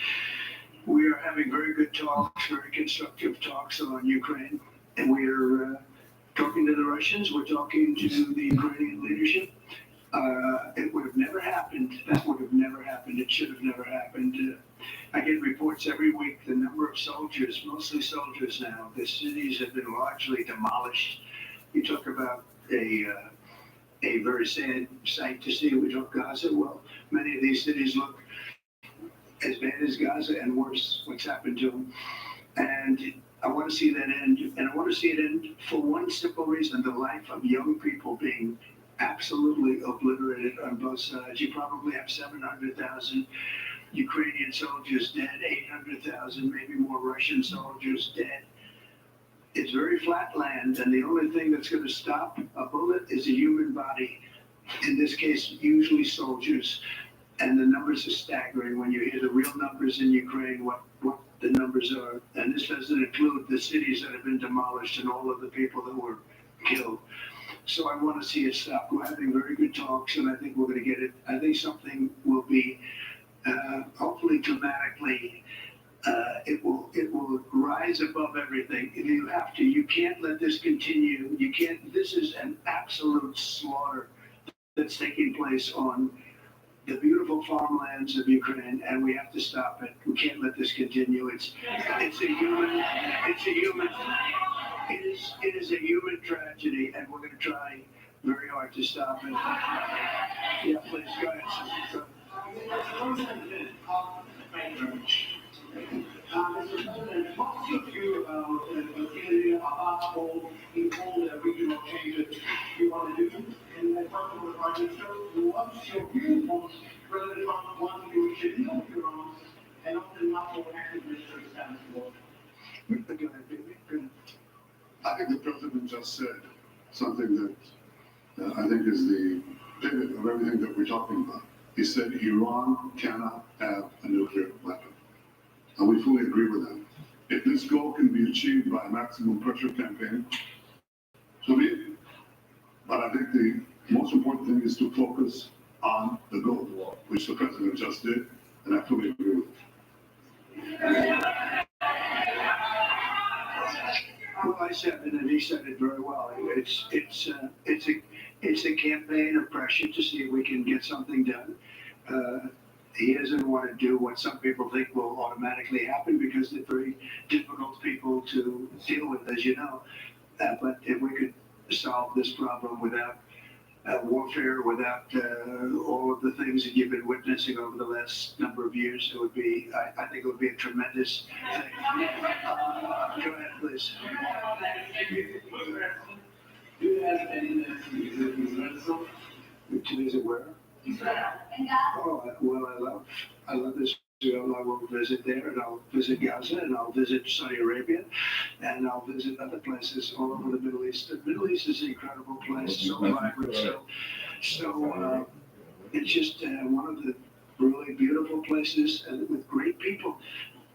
F: we are having very good talks, very constructive talks on Ukraine, and we're talking to the Russians. We're talking to the Ukrainian leadership. It would have never happened. That would have never happened. It should have never happened. I get reports every week. The number of soldiers, mostly soldiers now, the cities have been largely demolished. You talk about a very sad sight to see. We talk Gaza. Well, many of these cities look as bad as Gaza and worse, what's happened to them. And I want to see that end. And I want to see it end for one simple reason, the life of young people being absolutely obliterated on both sides. You probably have 700,000 Ukrainian soldiers dead, 800,000, maybe more Russian soldiers dead. It's very flat land, and the only thing that's going to stop a bullet is a human body. In this case, usually soldiers. And the numbers are staggering when you hear the real numbers in Ukraine, what the numbers are. And this doesn't include the cities that have been demolished and all of the people that were killed. So I want to see it stop. We're having very good talks, and I think we're going to get it. I think something will be, hopefully dramatically, it will rise above everything. You can't let this continue. This is an absolute slaughter that's taking place on the beautiful farmlands of Ukraine, and we have to stop it. We can't let this continue. It is a human tragedy, and we're going to try very hard to stop it. Yeah, please, go ahead. Thank you very much. Mr. President, what's your view about the possible equal regional changes you want to do? And working with the Prime Minister, what's your view on President Trump wanting to reach deal with Iran and open up for active minister status quo?
A: I think the president just said something that I think is the pivot of everything that we're talking about. He said Iran cannot have a nuclear weapon. And we fully agree with that. If this goal can be achieved by a maximum pressure campaign, so be it. But I think the most important thing is to focus on the goal, which the president just did, and I fully agree with it.
F: Well, I said it, and he said it very well. It's a campaign of pressure to see if we can get something done. He doesn't want to do what some people think will automatically happen because they're very difficult people to deal with, as you know. But if we could solve this problem without warfare, without all of the things that you've been witnessing over the last number of years, it would be, I think it would be a tremendous thing. Go ahead, please.
I: Do you have any next Israel?
F: Tunisia where? Oh, well, I love Israel. I will visit there, and I'll visit Gaza, and I'll visit Saudi Arabia, and I'll visit other places all over the Middle East. The Middle East is an incredible place, so vibrant, so it's just one of the really beautiful places and with great people.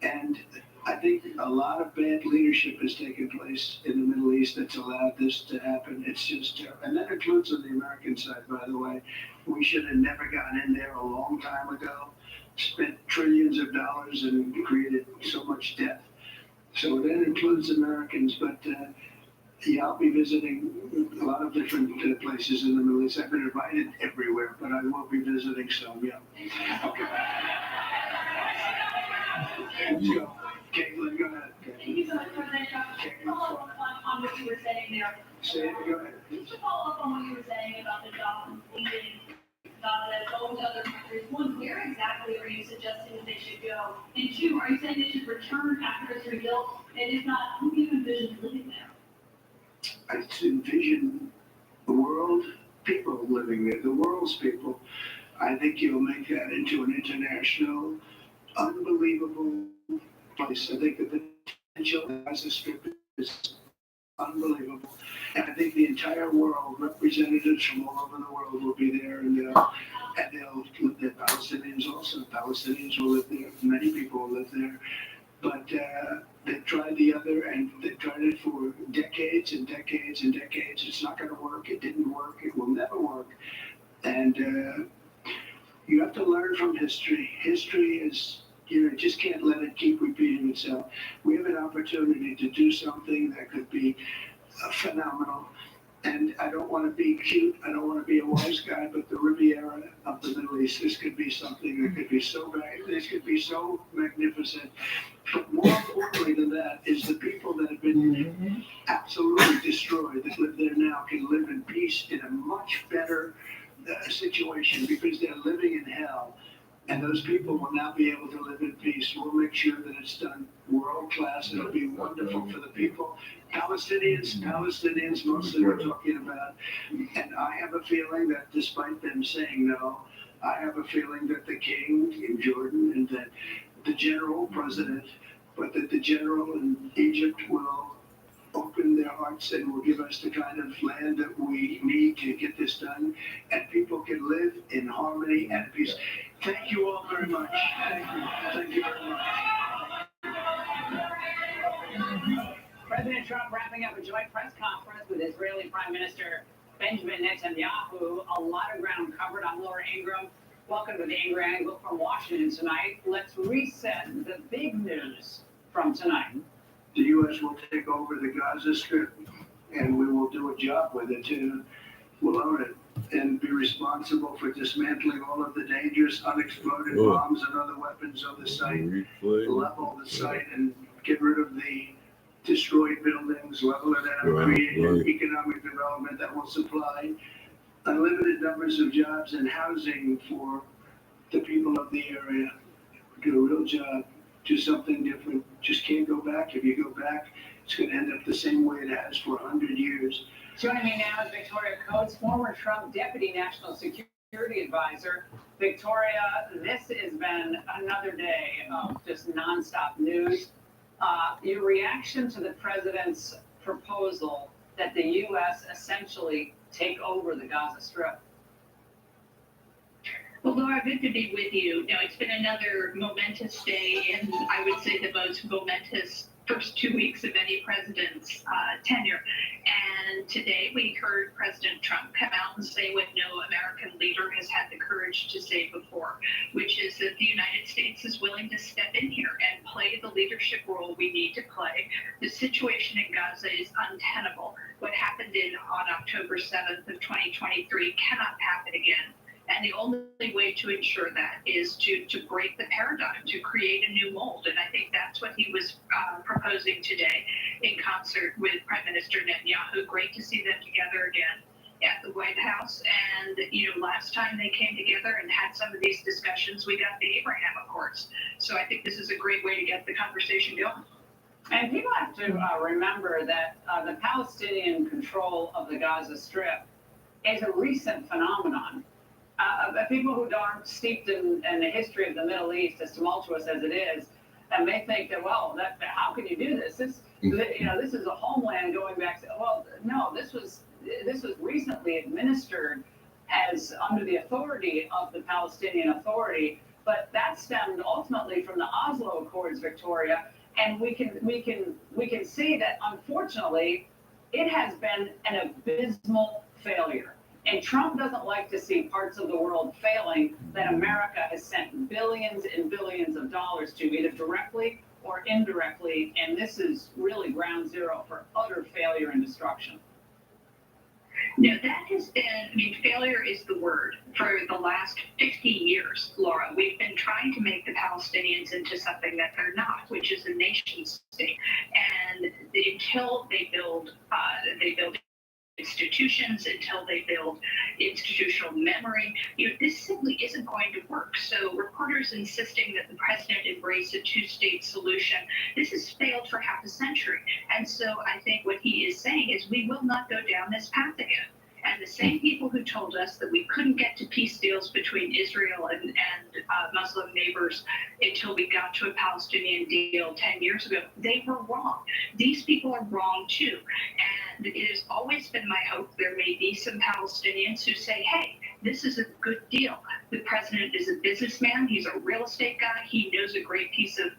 F: And I think a lot of bad leadership has taken place in the Middle East that's allowed this to happen. It's just terrible. And that includes on the American side, by the way. We should have never gotten in there a long time ago, spent trillions of dollars and created so much debt. So that includes Americans, but yeah, I'll be visiting a lot of different places in the Middle East. I've been invited everywhere, but I will be visiting some, yeah. Okay. Let's go. Caitlin, go ahead.
J: Thank you so much, President Trump. Just to follow up on what you were saying there.
F: Say it, go ahead.
J: Just to follow up on what you were saying about the jobs leaving Gaza, going to other countries. One, where exactly are you suggesting that they should go? And two, are you saying they should return after it's rebuilt? And if not, who do you envision living there?
F: I envision the world, people living there, the world's people. I think you'll make that into an international, unbelievable place. I think the potential of Gaza Strip is unbelievable. And I think the entire world, representatives from all over the world will be there, and they'll live there. Palestinians also. Palestinians will live there. Many people will live there. But they've tried the other, and they've tried it for decades and decades and decades. It's not going to work. It didn't work. It will never work. And you have to learn from history. History is, you just can't let it keep repeating itself. We have an opportunity to do something that could be phenomenal. And I don't want to be cute. I don't want to be a wise guy, but the Riviera of the Middle East, this could be something that could be so great. This could be so magnificent. But more importantly than that is the people that have been absolutely destroyed that live there now can live in peace in a much better situation because they're living in hell. And those people will now be able to live in peace. We'll make sure that it's done world class. It'll be wonderful for the people. Palestinians mostly we're talking about. And I have a feeling that despite them saying no, I have a feeling that the king in Jordan and that the general president, but that the general in Egypt will open their hearts and will give us the kind of land that we need to get this done, and people can live in harmony and peace. Thank you all very much. Thank you. Thank you very much.
N: President Trump wrapping up a joint press conference with Israeli Prime Minister Benjamin Netanyahu. A lot of ground covered. I'm Laura Ingram. Welcome to the Angry Angle from Washington tonight. Let's reset the big news from tonight.
F: The U.S. will take over the Gaza Strip, and we will do a job with it too. We'll own it and be responsible for dismantling all of the dangerous unexploded bombs and other weapons on the site, level the site and get rid of the destroyed buildings, level it out, create an economic development that will supply unlimited numbers of jobs and housing for the people of the area. Do a real job, do something different. Just can't go back. If you go back, it's going to end up the same way it has for 100 years.
N: Joining me now is Victoria Coates, former Trump Deputy National Security Advisor. Victoria, this has been another day of just nonstop news. Your reaction to the president's proposal that the U.S. essentially take over the Gaza Strip?
L: Well, Laura, good to be with you. Now, it's been another momentous day, and I would say the most momentous first 2 weeks of any president's tenure. And today we heard President Trump come out and say what no American leader has had the courage to say before, which is that the United States is willing to step in here and play the leadership role we need to play. The situation in Gaza is untenable. What happened on October 7th of 2023 cannot happen again. And the only way to ensure that is to break the paradigm, to create a new mold. And I think that's what he was proposing today in concert with Prime Minister Netanyahu. Great to see them together again at the White House. And, last time they came together and had some of these discussions, we got the Abraham Accords. So I think this is a great way to get the conversation going.
N: And people have to remember that the Palestinian control of the Gaza Strip is a recent phenomenon. People who aren't steeped in the history of the Middle East, as tumultuous as it is, and may think that, how can you do this? This is a homeland going back to, no, this was recently administered as under the authority of the Palestinian Authority, but that stemmed ultimately from the Oslo Accords, Victoria, and we can see that unfortunately it has been an abysmal failure. And Trump doesn't like to see parts of the world failing that America has sent billions and billions of dollars to, either directly or indirectly. And this is really ground zero for utter failure and destruction.
L: No, that has been, failure is the word. For the last 50 years, Laura, we've been trying to make the Palestinians into something that they're not, which is a nation state. And until they build institutions, until they build institutional memory, this simply isn't going to work. So reporters insisting that the president embrace a two-state solution, this has failed for half a century. And so I think what he is saying is we will not go down this path again. And the same people who told us that we couldn't get to peace deals between Israel and Muslim neighbors until we got to a Palestinian deal 10 years ago, they were wrong. These people are wrong too. And it has always been my hope there may be some Palestinians who say, hey, this is a good deal. The president is a businessman. He's a real estate guy. He knows a great piece of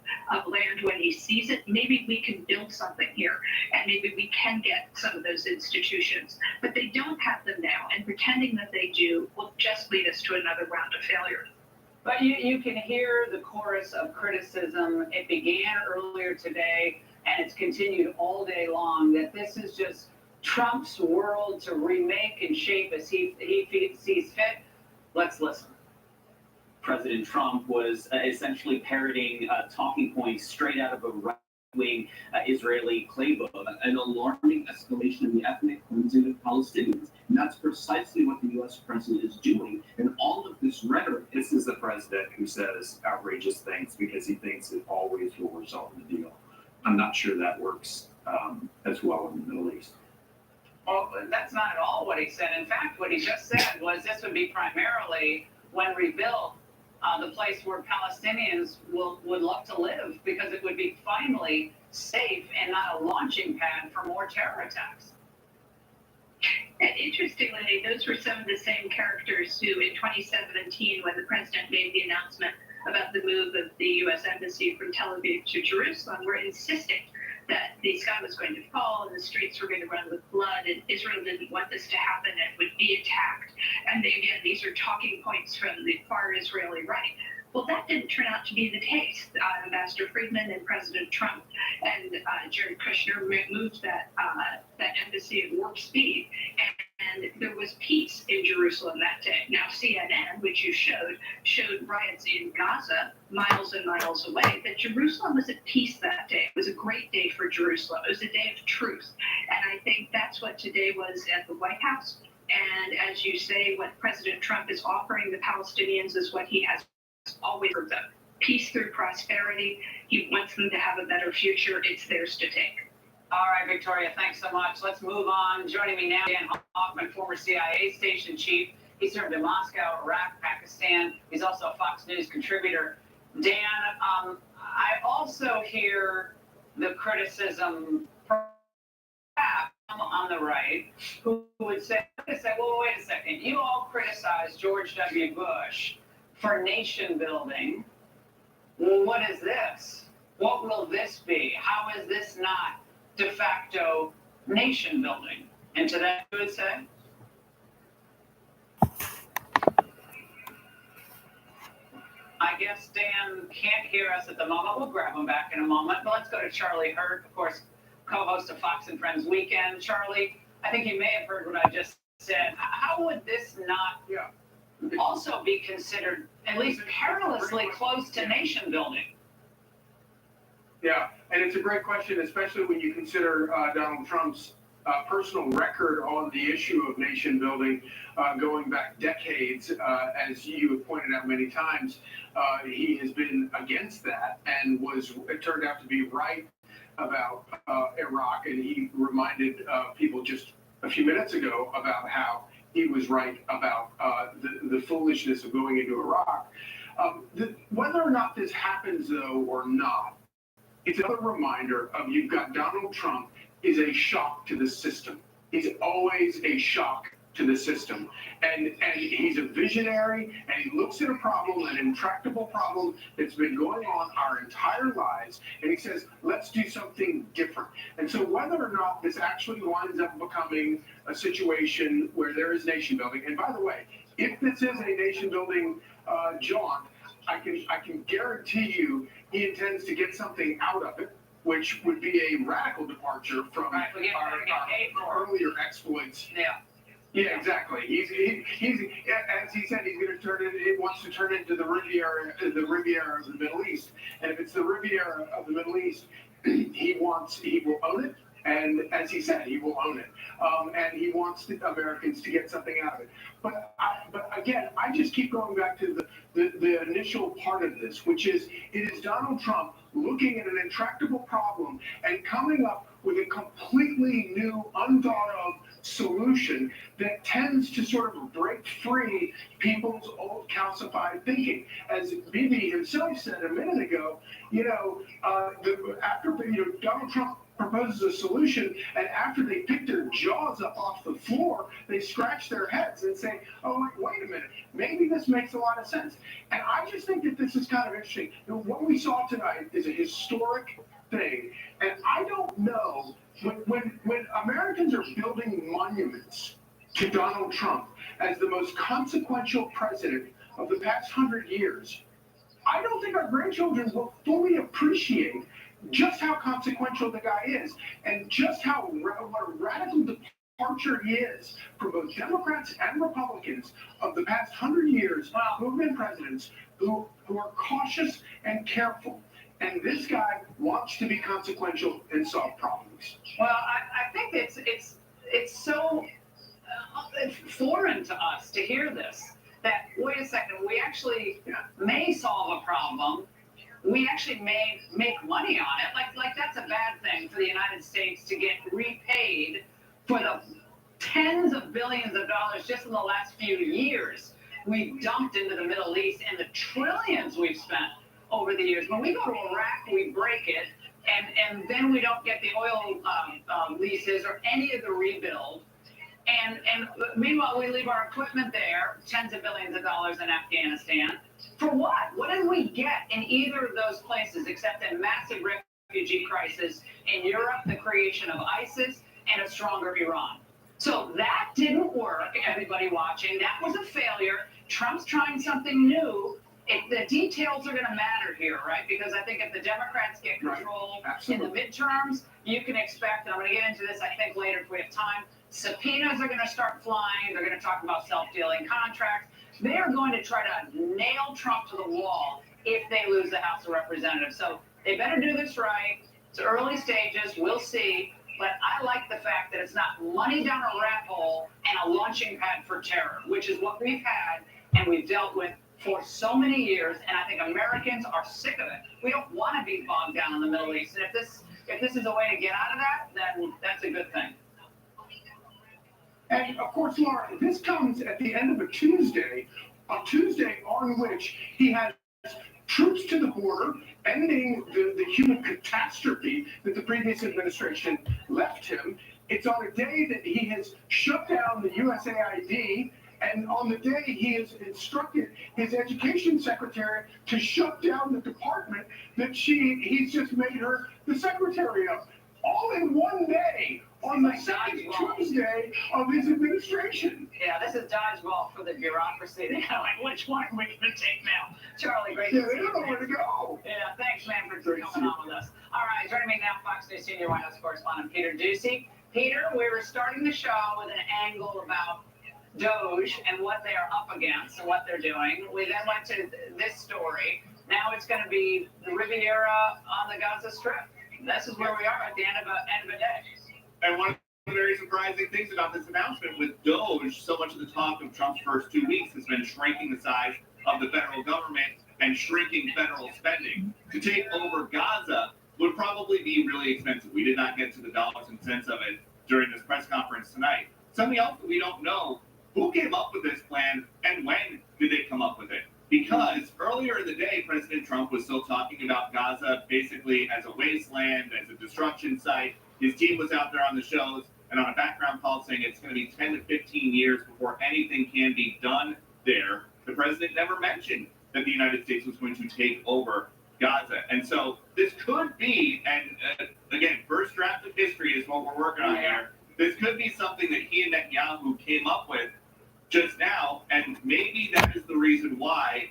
L: land when he sees it. Maybe we can build something here, and maybe we can get some of those institutions. But they don't have them now, and pretending that they do will just lead us to another round of failure.
N: But you can hear the chorus of criticism. It began earlier today, and it's continued all day long, that this is just Trump's world to remake and shape as he sees fit. Let's listen.
O: President Trump was essentially parroting talking points straight out of a right-wing Israeli playbook, an alarming escalation in the ethnic cleansing of Palestinians. And that's precisely what the U.S. president is doing. And all of this rhetoric,
P: this is the president who says outrageous things because he thinks it always will result in a deal. I'm not sure that works as well in the Middle East.
N: Well, that's not at all what he said. In fact, what he just said was this would be primarily, when rebuilt, the place where Palestinians would love to live, because it would be finally safe and not a launching pad for more terror attacks.
L: And interestingly, those were some of the same characters who, in 2017, when the president made the announcement about the move of the U.S. Embassy from Tel Aviv to Jerusalem, were insisting that the sky was going to fall and the streets were going to run with blood, and Israel didn't want this to happen and would be attacked. And again, these are talking points from the far Israeli right. Well, that didn't turn out to be the case. Ambassador Friedman and President Trump and Jared Kushner moved that embassy at warp speed, and there was peace in Jerusalem that day. Now, CNN, which you showed riots in Gaza miles and miles away, but Jerusalem was at peace that day. It was a great day for Jerusalem. It was a day of truth. And I think that's what today was at the White House. And as you say, what President Trump is offering the Palestinians is what he has
H: always for the peace through prosperity. He wants them to have a better future. It's theirs to take.
N: All right, Victoria, thanks so much. Let's move on. Joining me now, Dan Hoffman, former CIA station chief. He served in Moscow, Iraq, Pakistan. He's also a Fox News contributor. Dan, I also hear the criticism perhaps on the right, who would say, well, wait a second. You all criticize George W. Bush for nation building. Well, what is this? What will this be? How is this not de facto nation building? And to that, you would say? I guess Dan can't hear us at the moment. We'll grab him back in a moment. But let's go to Charlie Hurt, of course, co-host of Fox and Friends Weekend. Charlie, I think you may have heard what I just said. How would this not also be considered at least perilously close to nation building?
Q: Yeah, and it's a great question, especially when you consider Donald Trump's personal record on the issue of nation building going back decades. As you have pointed out many times, he has been against that and it turned out to be right about Iraq. And he reminded people just a few minutes ago about how he was right about the foolishness of going into Iraq. Whether or not this happens, though, or not, it's another reminder of you've got Donald Trump is a shock to the system. He's always a shock to the system. And he's a visionary, and he looks at a problem, an intractable problem that's been going on our entire lives, and he says, let's do something different. And so whether or not this actually winds up becoming a situation where there is nation building, and by the way, if this is a nation building jaunt, I can guarantee you he intends to get something out of it, which would be a radical departure from our earlier exploits. Yeah, exactly. He's as he said, he's going to turn it. It wants to turn into the Riviera of the Middle East. And if it's the Riviera of the Middle East, he will own it. And as he said, he will own it. And he wants the Americans to get something out of it. But again, I just keep going back to the initial part of this, which is it is Donald Trump looking at an intractable problem and coming up with a completely new, unthought of solution that tends to sort of break free people's old calcified thinking. As Bibi himself said a minute ago, after Donald Trump proposes a solution, and after they pick their jaws up off the floor, they scratch their heads and say, oh, wait a minute, maybe this makes a lot of sense. And I just think that this is kind of interesting. What we saw tonight is a historic thing, and I don't know, when Americans are building monuments to Donald Trump as the most consequential president of the past 100 years, I don't think our grandchildren will fully appreciate just how consequential the guy is, and just what a radical departure he is from both Democrats and Republicans of the past 100 years who have been presidents who are cautious and careful. And this guy wants to be consequential and solve problems.
N: Well, I think it's so foreign to us to hear this, that, wait a second, we actually may solve a problem. We actually may make money on it. Like that's a bad thing for the United States to get repaid for the tens of billions of dollars just in the last few years we've dumped into the Middle East, and the trillions we've spent over the years. When we go to Iraq, we break it, and then we don't get the oil leases or any of the rebuild. And meanwhile, we leave our equipment there, tens of billions of dollars in Afghanistan. For what? What did we get in either of those places except a massive refugee crisis in Europe, the creation of ISIS, and a stronger Iran? So that didn't work, everybody watching. That was a failure. Trump's trying something new. The details are going to matter here, right? Because I think if the Democrats get control in the midterms, you can expect, and I'm going to get into this, I think, later if we have time, subpoenas are going to start flying. They're going to talk about self-dealing contracts. They are going to try to nail Trump to the wall if they lose the House of Representatives. So they better do this right. It's early stages. We'll see. But I like the fact that it's not money down a rat hole and a launching pad for terror, which is what we've had and we've dealt with for so many years, and I think Americans are sick of it. We don't want to be bogged down in the Middle East, and if this is a way to get out of that, then that's a good thing.
Q: And of course, Laura, this comes at the end of a Tuesday on which he has troops to the border, ending the human catastrophe that the previous administration left him. It's on a day that he has shut down the USAID, and on the day he has instructed his education secretary to shut down the department that he's just made her the secretary of. All in one day, on the second Tuesday of his administration.
N: Yeah, this is dodgeball for the bureaucracy. They're like, which one are we going to take now? Charlie, great to see you.
Q: They don't know where to go.
N: Yeah, thanks, man, for coming on with us. All right, joining me now, Fox News senior White House correspondent Peter Doocy. Peter, we were starting the show with an angle about DOGE and what they are up against and what they're doing. We then went to this story. Now it's going to be the Riviera on the Gaza Strip. This is where we are at the end of a day.
G: And one of the very surprising things about this announcement with DOGE, so much of the talk of Trump's first 2 weeks has been shrinking the size of the federal government and shrinking federal spending. To take over Gaza would probably be really expensive. We did not get to the dollars and cents of it during this press conference tonight. Something else that we don't know, who came up with this plan and when did they come up with it? Because earlier in the day, President Trump was still talking about Gaza basically as a wasteland, as a destruction site. His team was out there on the shows and on a background call saying it's going to be 10 to 15 years before anything can be done there. The president never mentioned that the United States was going to take over Gaza. And so this could be, and again, first draft of history is what we're working on here. This could be something that he and Netanyahu came up with just now, and maybe that is the reason why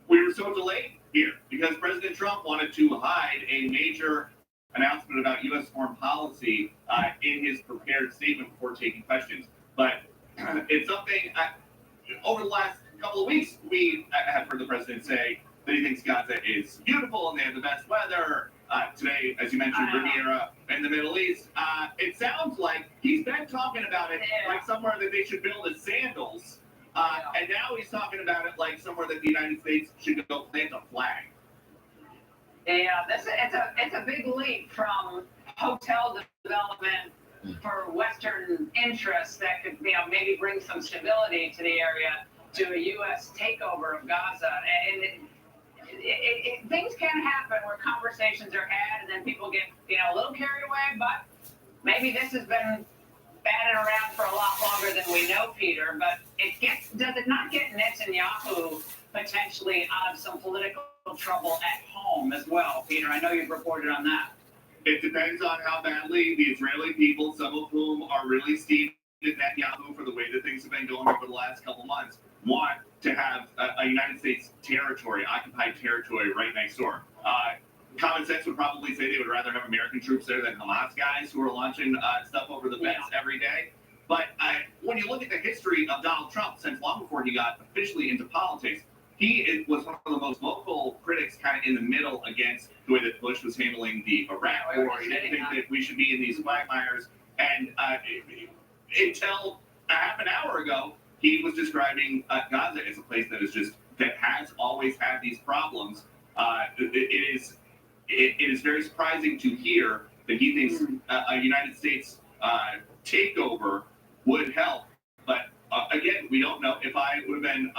G: we were so delayed here, because President Trump wanted to hide a major announcement about U.S. foreign policy in his prepared statement before taking questions. But it's something, over the last couple of weeks, we have heard the president say that he thinks Gaza is beautiful and they have the best weather. Today, as you mentioned, Riviera in the Middle East. It sounds like he's been talking about it like somewhere that they should build his sandals. And now he's talking about it like somewhere that the United States should go plant a flag.
N: Yeah, it's a big leap from hotel development for Western interests that could maybe bring some stability to the area to a U.S. takeover of Gaza. And things can happen where conversations are had and then people get a little carried away, but maybe this has been batted around for a lot longer than we know, Peter. But does it not get Netanyahu potentially out of some political trouble at home as well, Peter? I know you've reported on that.
G: It depends on how badly the Israeli people, some of whom are really steamed at Netanyahu for the way that things have been going over the last couple months, want to have a United States territory, occupied territory right next door. Common sense would probably say they would rather have American troops there than Hamas guys who are launching stuff over the fence every day. But when you look at the history of Donald Trump, since long before he got officially into politics, he was one of the most vocal critics kind of in the middle against the way that Bush was handling the Iraq war. He didn't think that we should be in these quagmires. And until a half an hour ago, he was describing Gaza as a place that has always had these problems. It is very surprising to hear that he thinks a United States takeover would help. But again, we don't know. If I would have been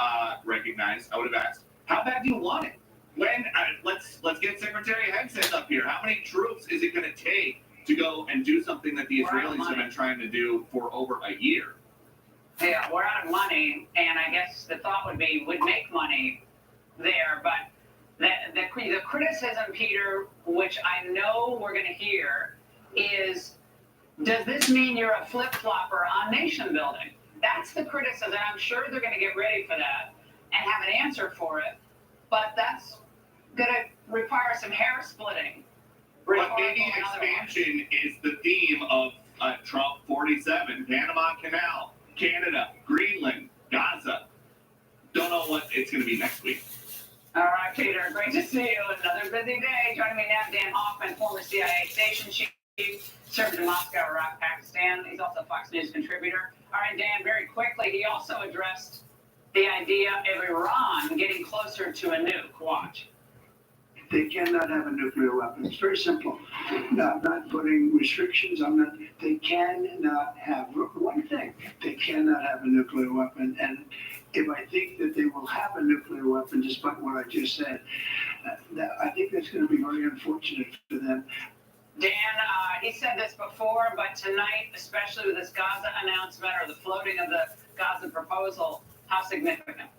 G: recognized, I would have asked, how bad do you want it? When let's get Secretary Hegseth up here. How many troops is it going to take to go and do something that the Israelis have been trying to do for over a year?
N: Yeah, we're out of money, and I guess the thought would be we'd make money there, but the criticism, Peter, which I know we're going to hear, is does this mean you're a flip-flopper on nation building? That's the criticism. I'm sure they're going to get ready for that and have an answer for it, but that's going to require some hair splitting.
G: But maybe expansion is the theme of Trump 47, Panama Canal, Canada, Greenland, Gaza. Don't know what it's going to be next week.
N: All right, Peter, great to see you. Another busy day. Joining me now, Dan Hoffman, former CIA station chief, served in Moscow, Iraq, Pakistan. He's also a Fox News contributor. All right, Dan, very quickly, he also addressed the idea of Iran getting to a nuke? Watch.
F: They cannot have a nuclear weapon. It's very simple. Not putting restrictions on that. They cannot have one thing. They cannot have a nuclear weapon. And if I think that they will have a nuclear weapon, despite what I just said, I think that's going to be very unfortunate for them.
N: Dan, he said this before, but tonight, especially with this Gaza announcement or the floating of the Gaza proposal, how significant?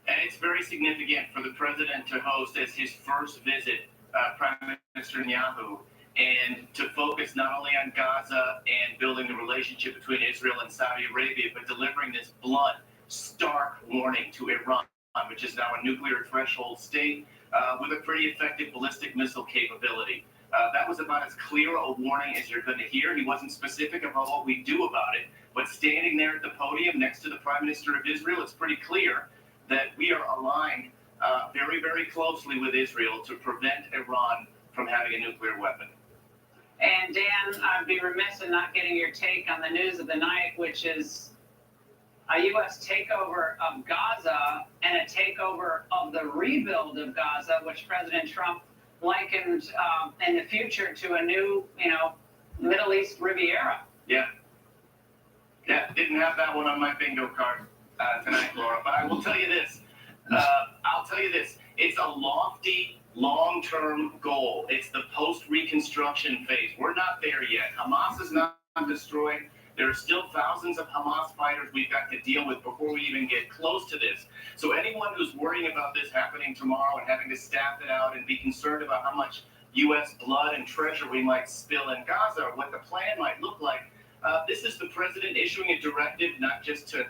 G: And it's very significant for the president to host as his first visit, Prime Minister Netanyahu, and to focus not only on Gaza and building the relationship between Israel and Saudi Arabia, but delivering this blunt, stark warning to Iran, which is now a nuclear threshold state with a pretty effective ballistic missile capability. That was about as clear a warning as you're going to hear. He wasn't specific about what we do about it, but standing there at the podium next to the Prime Minister of Israel, it's pretty clear that we are aligned very, very closely with Israel to prevent Iran from having a nuclear weapon.
N: And Dan, I'd be remiss in not getting your take on the news of the night, which is a U.S. takeover of Gaza and a takeover of the rebuild of Gaza, which President Trump likened in the future to a new, Middle East Riviera.
G: Yeah, didn't have that one on my bingo card tonight, Laura, but I will tell you this. It's a lofty, long-term goal. It's the post-reconstruction phase. We're not there yet. Hamas is not destroyed. There are still thousands of Hamas fighters we've got to deal with before we even get close to this. So anyone who's worrying about this happening tomorrow and having to staff it out and be concerned about how much U.S. blood and treasure we might spill in Gaza or what the plan might look like, this is the president issuing a directive not just to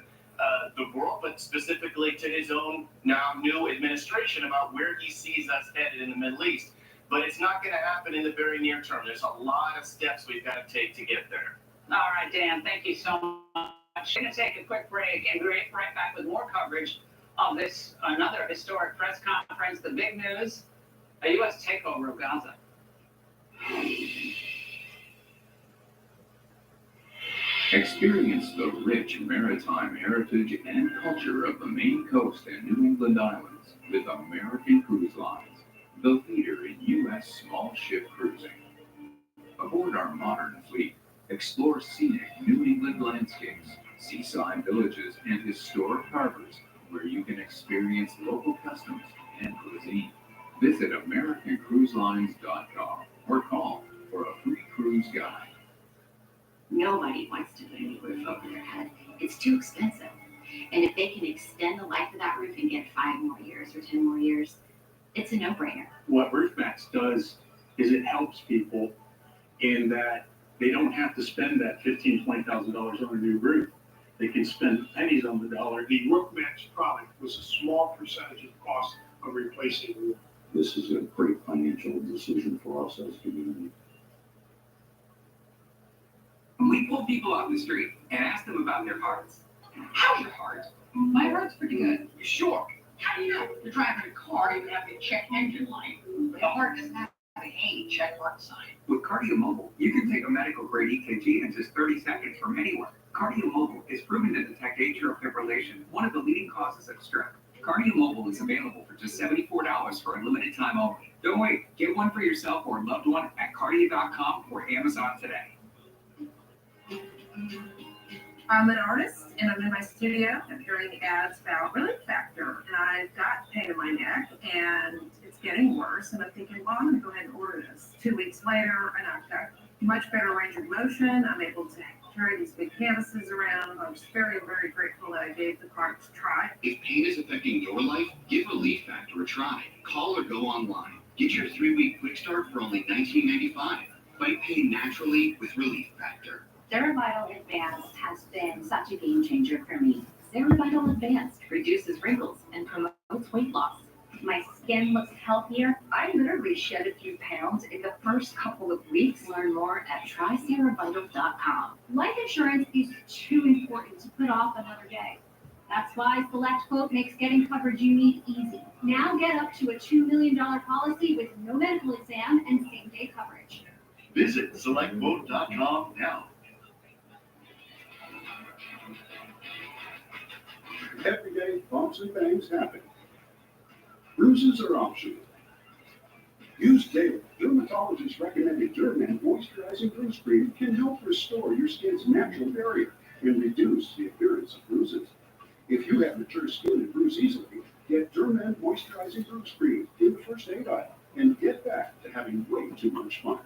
G: the world, but specifically to his own now new administration about where he sees us headed in the Middle East. But it's not going to happen in the very near term. There's a lot of steps we've got to take to get there.
N: All right, Dan, thank you so much. We're going to take a quick break and be right back with more coverage of this, another historic press conference, the big news, a U.S. takeover of Gaza.
R: Experience the rich maritime heritage and culture of the Maine coast and New England islands with American Cruise Lines, the leader in U.S. small ship cruising. Aboard our modern fleet, explore scenic New England landscapes, seaside villages, and historic harbors where you can experience local customs and cuisine. Visit AmericanCruiseLines.com or call for a free cruise guide.
S: Nobody wants to put a new roof over their head. It's too expensive. And if they can extend the life of that roof and get 5 more years or 10 more years, it's a no-brainer.
I: What RoofMax does is it helps people in that they don't have to spend that $15,000, $20,000 on a new roof. They can spend pennies on the dollar.
B: The RoofMax product was a small percentage of the cost of replacing the roof.
T: This is a great financial decision for us as a community.
U: When we pull people out in the street and ask them about their hearts, how's your heart? My heart's pretty good. You sure? How do you know? You're driving a car, you have the check engine light, but the heart doesn't have a check mark sign. With Cardio Mobile, you can take a medical grade EKG in just 30 seconds from anywhere. Cardio Mobile is proven to detect atrial fibrillation, one of the leading causes of stroke. Cardio Mobile is available for just $74 for a limited time only. Don't wait. Get one for yourself or a loved one at cardio.com or Amazon today.
V: I'm an artist and I'm in my studio. I'm hearing the ads about Relief Factor, and I've got pain in my neck and it's getting worse. And I'm thinking, well, I'm going to go ahead and order this. 2 weeks later, and I've got much better range of motion. I'm able to carry these big canvases around. I'm just very, very grateful that I gave the product a try.
W: If pain is affecting your life, give Relief Factor a try. Call or go online. Get your 3-week quick start for only $19.95. Fight pain naturally with Relief Factor.
S: TheraVital Advanced has been such a game changer for me. TheraVital Advanced reduces wrinkles and promotes weight loss. My skin looks healthier. I literally shed a few pounds in the first couple of weeks. Learn more at trytheravital.com. Life insurance is too important to put off another day. That's why SelectQuote makes getting coverage you need easy. Now get up to a $2 million policy with no medical exam and same-day coverage.
W: Visit SelectQuote.com now.
T: Every day, bumps and bangs happen.
C: Bruises are optional. Used daily, dermatologists recommended Derman Moisturizing Bruise Cream can help restore your skin's natural barrier and reduce the appearance of bruises. If you have mature skin and bruise easily, get Derman Moisturizing Bruise Cream in the first aid aisle and get back to having way too much fun.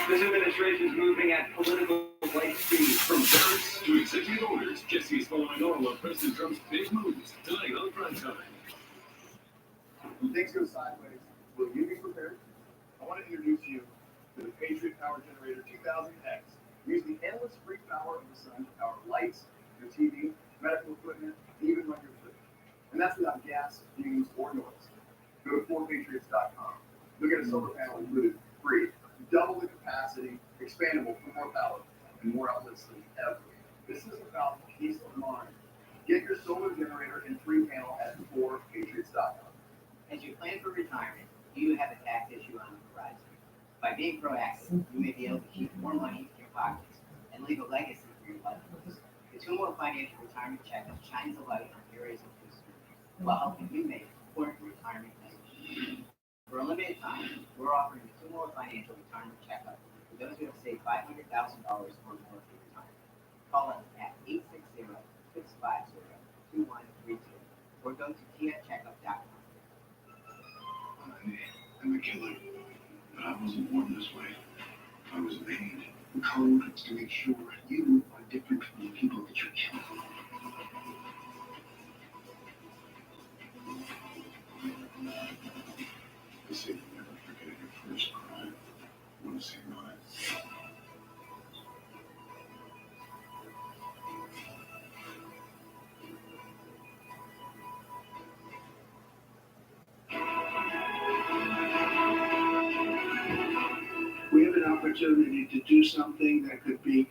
D: This administration is moving at political light speed. From barracks to executive orders, Jesse is following all of President Trump's big moves tonight on Primetime.
E: When things go sideways, will you be prepared? I want to introduce you to the Patriot Power Generator 2000X. Use the endless free power of the sun to power lights, your TV, medical equipment, even run your fridge. And that's without gas, fumes, or noise. Go to 4patriots.com. You'll get a solar panel included free, double the capacity, expandable for more power, and more outlets than ever. This is about peace of mind. Get your solar generator and free panel at 4patriots.com.
X: As you plan for retirement, you have a tax issue on the horizon. By being proactive, you may be able to keep more money in your pockets and leave a legacy for your loved ones. The Tumor Financial Retirement Checkup shines a light on areas of concern while helping you make important retirement decisions. For a limited time, we're offering the Tumor Financial Retirement Checkup for those who have saved $500,000 or more for retirement. Call us at 860-650-2132 or go to tiacheckup.com.
C: I'm a killer, but I wasn't born this way. I was made. The code is to make sure you are different from the people that you're killing. They say you never forget your first crime. Want to see mine?
F: We have an opportunity to do something that could be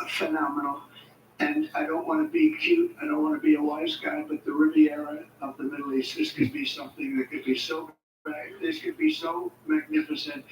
F: phenomenal. And I don't want to be cute, I don't want to be a wise guy, but the Riviera of the Middle East, this could be something that could be so great, this could be so magnificent.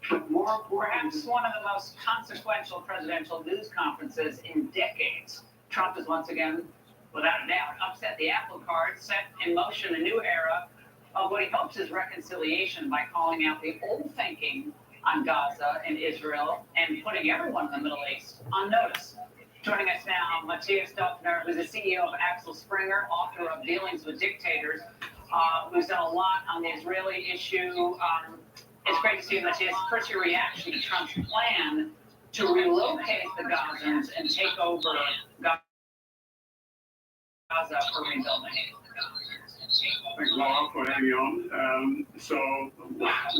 F: But more important,
N: perhaps one of the most consequential presidential news conferences in decades. Trump is once again, without a doubt, upset the apple cart, set in motion a new era of what he hopes is reconciliation by calling out the old thinking on Gaza and Israel and putting everyone in the Middle East on notice. Joining us now, Matthias Döpfner, who's the CEO of Axel Springer, author of Dealings with Dictators, who's done a lot on the Israeli issue. It's great to see you, Matthias. First, your reaction to Trump's plan to relocate the Gazans and take over Gaza for rebuilding.
Q: Thanks, Laura, for having me on. So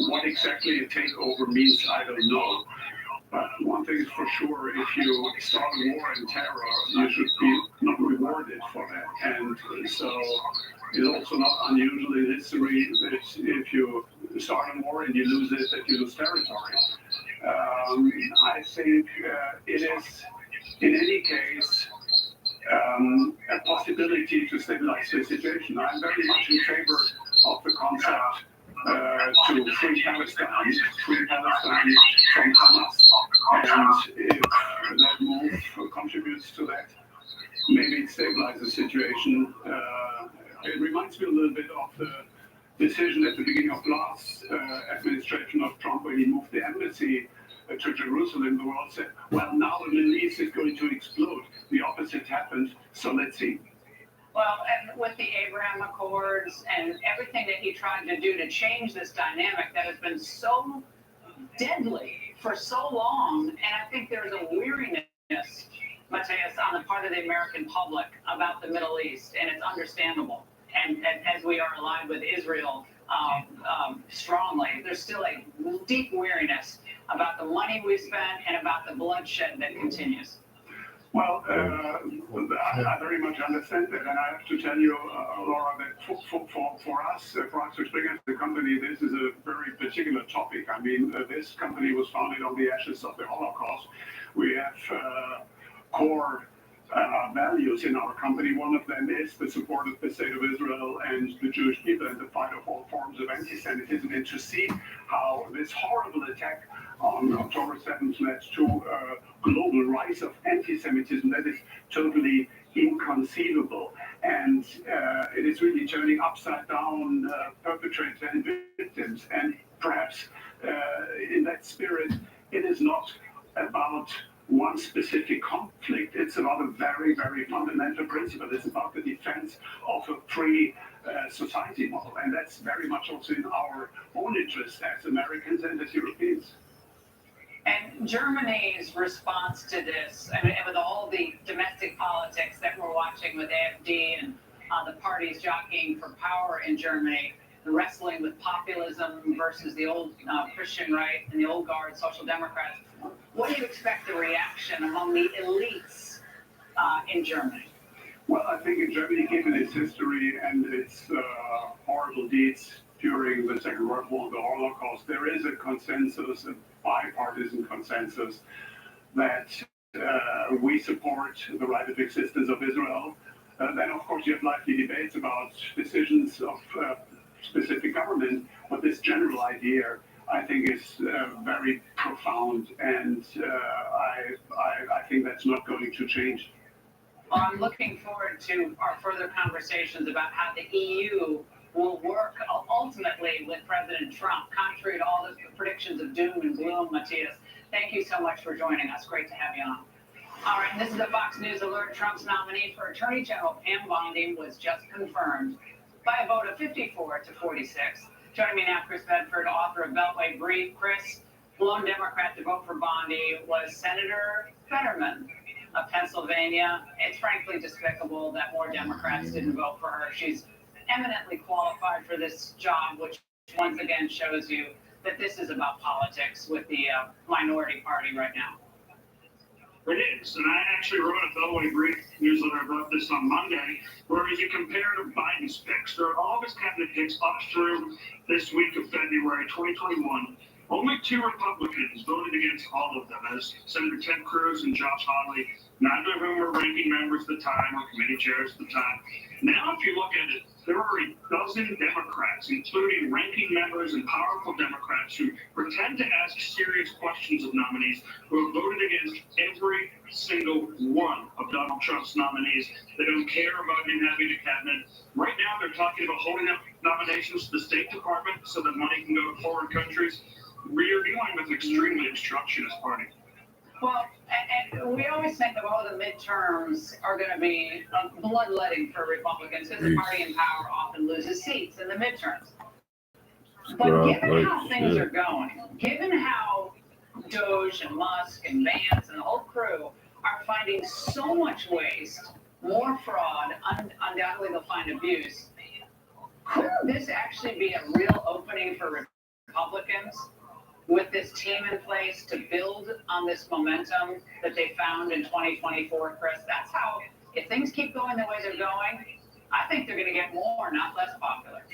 Q: what exactly a takeover means, I don't know. But one thing is for sure, if you start a war in terror, you should be not rewarded for that. And so it's also not unusual in history that if you start a war and you lose it, that you lose territory. I think it is, in any case, a possibility to stabilize the situation. I'm very much in favor of the concept to free Palestine from Hamas. And if that move contributes to that, maybe it stabilizes the situation. It reminds me a little bit of the decision at the beginning of last administration of Trump when he moved the embassy to Jerusalem. The world said, well, now the Middle East is going to explode. The opposite happened, so let's see.
N: Well, and with the Abraham Accords and everything that he tried to do to change this dynamic that has been so deadly for so long, and I think there's a weariness, Matthias, on the part of the American public about the Middle East, and it's understandable. And as we are aligned with Israel strongly, there's still a deep weariness about the money we spent and about the bloodshed that continues.
Q: Well, I very much understand that, and I have to tell you, Laura, that for us, Axel Springer, the company, this is a very particular topic. I mean, this company was founded on the ashes of the Holocaust. We have core values in our company. One of them is the support of the state of Israel and the Jewish people and the fight of all forms of anti-Semitism. And to see how this horrible attack on October 7th led to a global rise of anti-Semitism, that is totally inconceivable. And
C: is really turning upside down perpetrators and victims. And perhaps in that spirit, it is not about one specific conflict. It's about a very, very fundamental principle. It's about the defense of a free society model. And that's very much also in our own interest as Americans and as Europeans.
N: And Germany's response to this, I mean, with all the domestic politics that we're watching with AfD and the parties jockeying for power in Germany, the wrestling with populism versus the old Christian right and the old guard social democrats, what do you expect the reaction among the elites in Germany?
C: Well, I think in Germany, given its history and its horrible deeds during the Second World War, the Holocaust, there is a consensus, a bipartisan consensus, that we support the right of existence of Israel. Then, of course, you have lively debates about decisions of specific government, but this general idea, I think, is very profound, and I think that's not going to change.
N: Well, I'm looking forward to our further conversations about how the EU will work ultimately with President Trump, contrary to all the predictions of doom and gloom. Matthias, thank you so much for joining us. Great to have you on. All right, and this is a Fox News alert. Trump's nominee for Attorney General Pam Bondi was just confirmed by a vote of 54 to 46. Joining me now, Chris Bedford, author of Beltway Brief. Chris, lone Democrat to vote for Bondi was Senator Fetterman of Pennsylvania. It's frankly despicable that more Democrats didn't vote for her. She's eminently qualified for this job, which once again shows you that this is about politics with the minority party right now.
A: It is, and I actually wrote a Beltway Brief newsletter about this on Monday, where if you compare to Biden's picks, there are all of his cabinet picks up through this week of February 2021. Only 2 Republicans voted against all of them, as Senator Ted Cruz and Josh Hawley, neither of whom were ranking members at the time or committee chairs at the time. Now, if you look at it, there are a dozen Democrats, including ranking members and powerful Democrats, who pretend to ask serious questions of nominees, who have voted against every single one of Donald Trump's nominees. They don't care about him having a cabinet. Right now, they're talking about holding up nominations to the State Department so that money can go to foreign countries. We are dealing with an extremely obstructionist party.
N: Well, and we always think that the midterms are going to be bloodletting for Republicans because the party in power often loses seats in the midterms. But given how things are going, given how DOGE and Musk and Vance and the whole crew are finding so much waste, more fraud, undoubtedly they'll find abuse, couldn't this actually be a real opening for Republicans with this team in place to build on this momentum that they found in 2024, Chris? That's how, if things keep going the way they're going, I think they're going to get more, not less popular.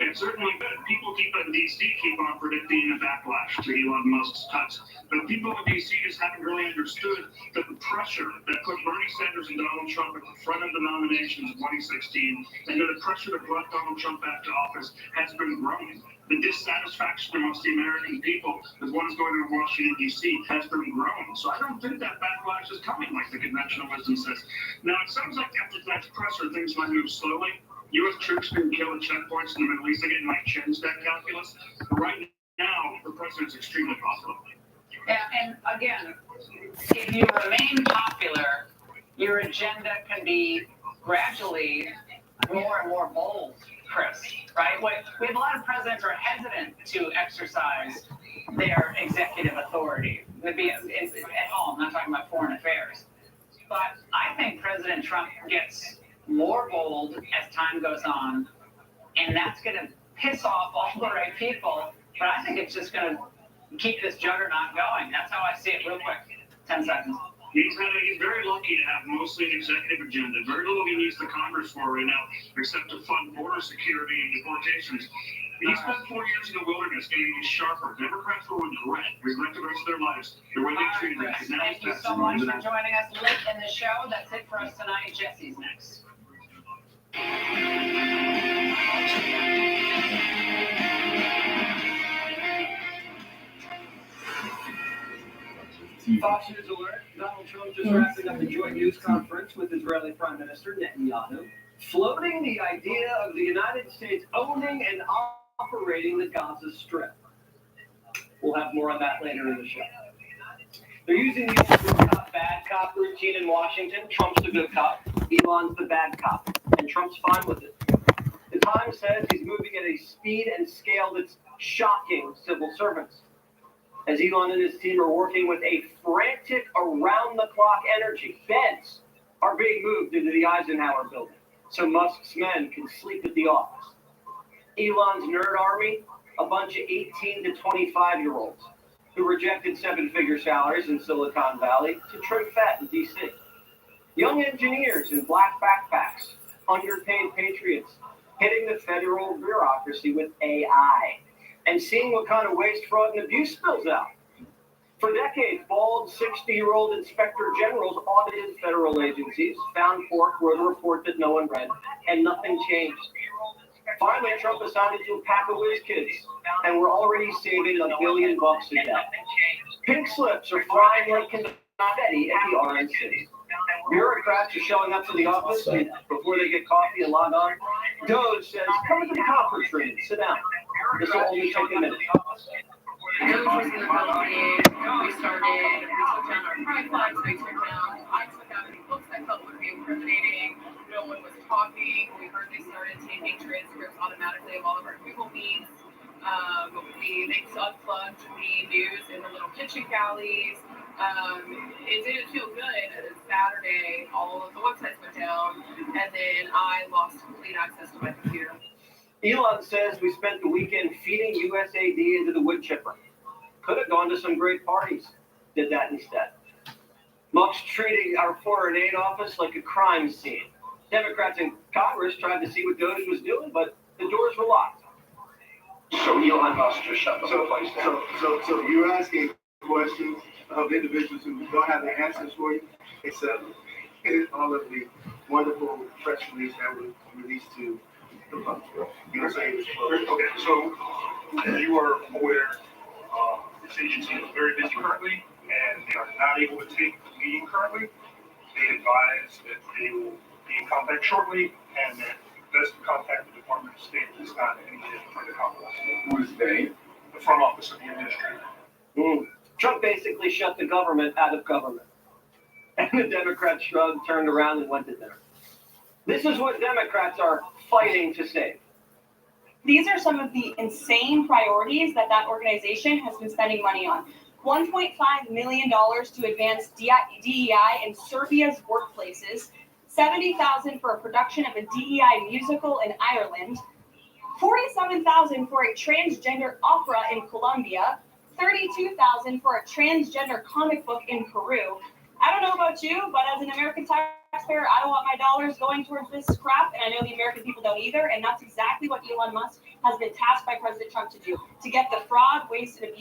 A: And certainly, people in D.C. keep on predicting a backlash to Elon Musk's cuts. But people in D.C. just haven't really understood that the pressure that put Bernie Sanders and Donald Trump at the front of the nominations in 2016, and the pressure that brought Donald Trump back to office, has been growing. The dissatisfaction amongst the American people with what is going on in Washington, D.C. has been growing. So I don't think that backlash is coming like the conventional wisdom says. Now, it sounds like after that pressure, things might move slowly. U.S. troops can kill at checkpoints in the Middle East again, like change that calculus. But right now, the president's extremely popular.
N: Yeah, and again, if you remain popular, your agenda can be gradually more and more bold, Chris, right? We have a lot of presidents who are hesitant to exercise their executive authority. Maybe at home, I'm not talking about foreign affairs. But I think President Trump gets more bold as time goes on, and that's going to piss off all the right people, but I think it's just going to keep this juggernaut going. That's how I see it. Real quick, 10 seconds.
A: He's very lucky to have mostly an executive agenda. Very little he needs the Congress for right now, except to fund border security and deportations. He spent 4 years in the wilderness getting sharper. Democrats will regret the rest of their lives, the way they treated them.
N: Thank you so much for joining us late in the show. That's it for us tonight. Jesse's next.
J: Fox News alert. Donald Trump just wrapping up a joint news conference with Israeli Prime Minister Netanyahu. floating the idea of the United States owning and operating the Gaza Strip. We'll have more on that later in the show. They're using the old good cop, bad cop routine in Washington. Trump's the good cop, Elon's the bad cop, and Trump's fine with it. The Times says he's moving at a speed and scale that's shocking civil servants. As Elon and his team are working with a frantic around-the-clock energy, beds are being moved into the Eisenhower building so Musk's men can sleep at the office. Elon's nerd army, a bunch of 18 to 25-year-olds who rejected seven-figure salaries in Silicon Valley to trim fat in D.C. Young engineers in black backpacks, underpaid patriots, hitting the federal bureaucracy with AI and seeing what kind of waste, fraud, and abuse spills out. For decades, bald 60-year-old inspector generals audited federal agencies, found pork, wrote a report that no one read, and nothing changed. Finally, Trump decided to pack a whiz kids, and we're already saving $1 billion a day. Pink slips are flying like confetti at the RNC. Bureaucrats are showing up to the office before they get coffee and log on. DOGE says, come into the conference room, sit down. This will only take a minute.
V: DOGE was in the Philippines. We took down our pride flags. I took out any books I felt would be incriminating. No one was talking. We heard they started taking transcripts automatically of all of our Google Meets. They unplugged the news in the little kitchen galleys. It didn't feel good. Saturday, all of the websites went down, and then I lost complete access to my computer.
J: Elon says we spent the weekend feeding USAID into the wood chipper. Could have gone to some great parties. Did that instead. Musk's treating our foreign aid office like a crime scene. Democrats in Congress tried to see what DOGE was doing, but the doors were locked.
E: So Elon Musk just shut the whole place down. So you're asking questions of individuals who don't have the answers for you, except all of the wonderful press release that was released to the public. You know what I'm saying?
A: Okay, so you are aware this agency is very busy currently, and they are not able to take the meeting currently. They advise that they will be in contact shortly, and that best to contact the Department of State at this time and get for the Congress.
R: Who is they?
A: The front office of the administrator.
J: Trump basically shut the government out of government. And the Democrats shrugged, turned around, and went to dinner. This is what Democrats are fighting to save.
K: These are some of the insane priorities that organization has been spending money on. $1.5 million to advance DEI in Serbia's workplaces, $70,000 for a production of a DEI musical in Ireland, $47,000 for a transgender opera in Colombia, $32,000 for a transgender comic book in Peru. I don't know about you, but as an American taxpayer, I don't want my dollars going towards this crap, and I know the American people don't either, and that's exactly what Elon Musk has been tasked by President Trump to do, to get the fraud, waste, and abuse